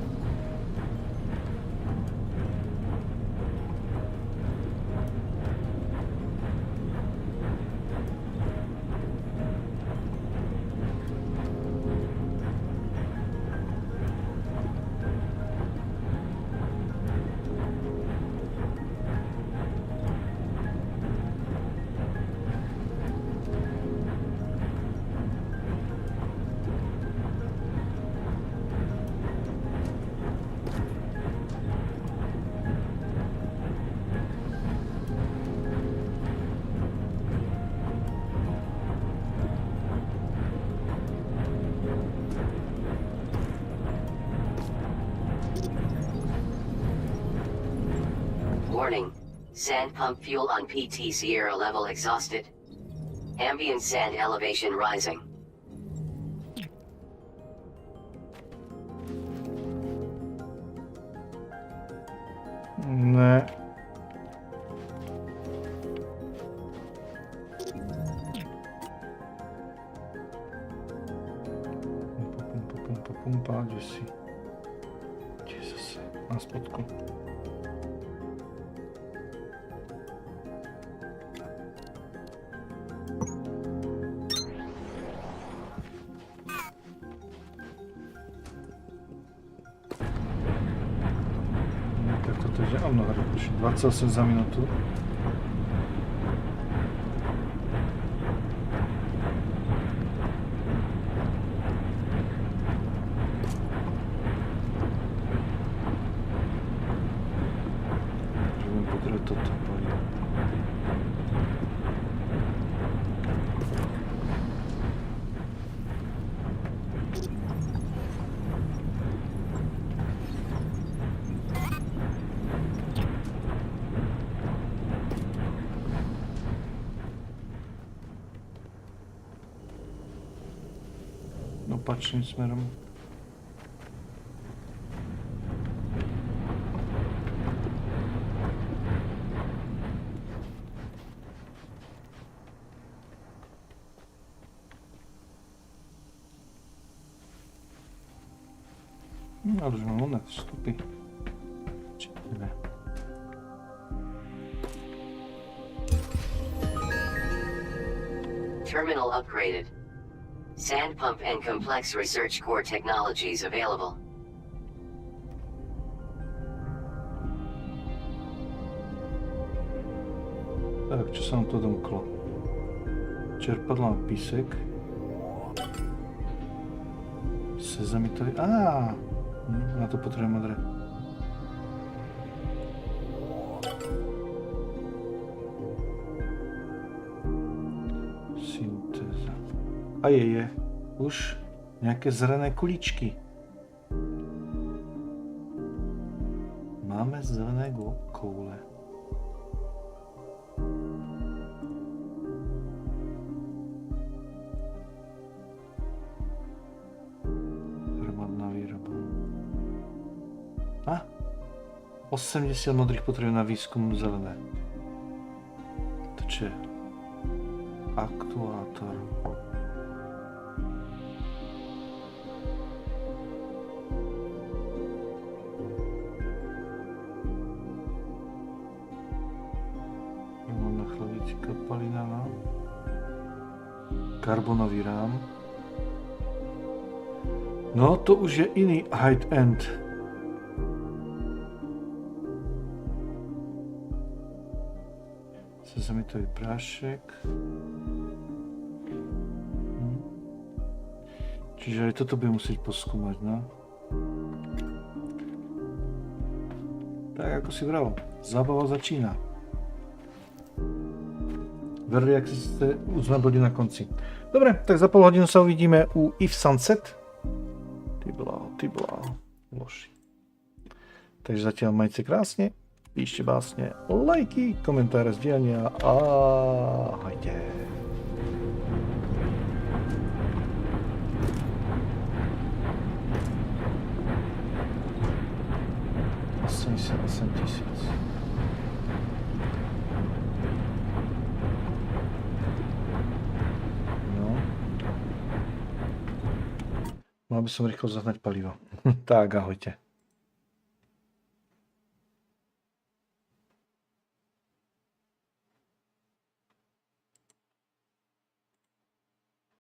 Speaker 6: Sand pump fuel on PT SIERA level exhausted. Ambient sand elevation rising.
Speaker 4: Ne. Pumpa, kde si? Kde zase? Na spodku. Tak toto je Auna, 28 za minútu. Opačným smerom. Ale už mám na vstupy. Čekajme.
Speaker 6: Terminal upgraded. Sand pump and complex research core technologies available.
Speaker 4: Tak, čo sa nám to domklo? Čerpadlá písek. Sezamitory. Na to potrebujem modré. Syntéza. A je už nejaké zelené kuličky. Máme zelené koule. Hromadná výroba. 80 modrých potrebujem na výskum zelené. To čo je? Aktuátor. Kapalina, karbonový rám. No to už je iný high-end. Sezamitový prášek. Čiže aj toto budem musieť poskúmať, no. Tak ako si vravel, zábava začína. Verli, ak už sme boli na konci. Dobre, tak za pol hodinu sa uvidíme u If Sunset. Ty bláho, loži. Takže zatiaľ majte krásne, píšte básne, lajky, komentáre, zdieľania a hajde. Asi 8 000. Mal by som rýchlo zahnať palivo. Tak, ahojte.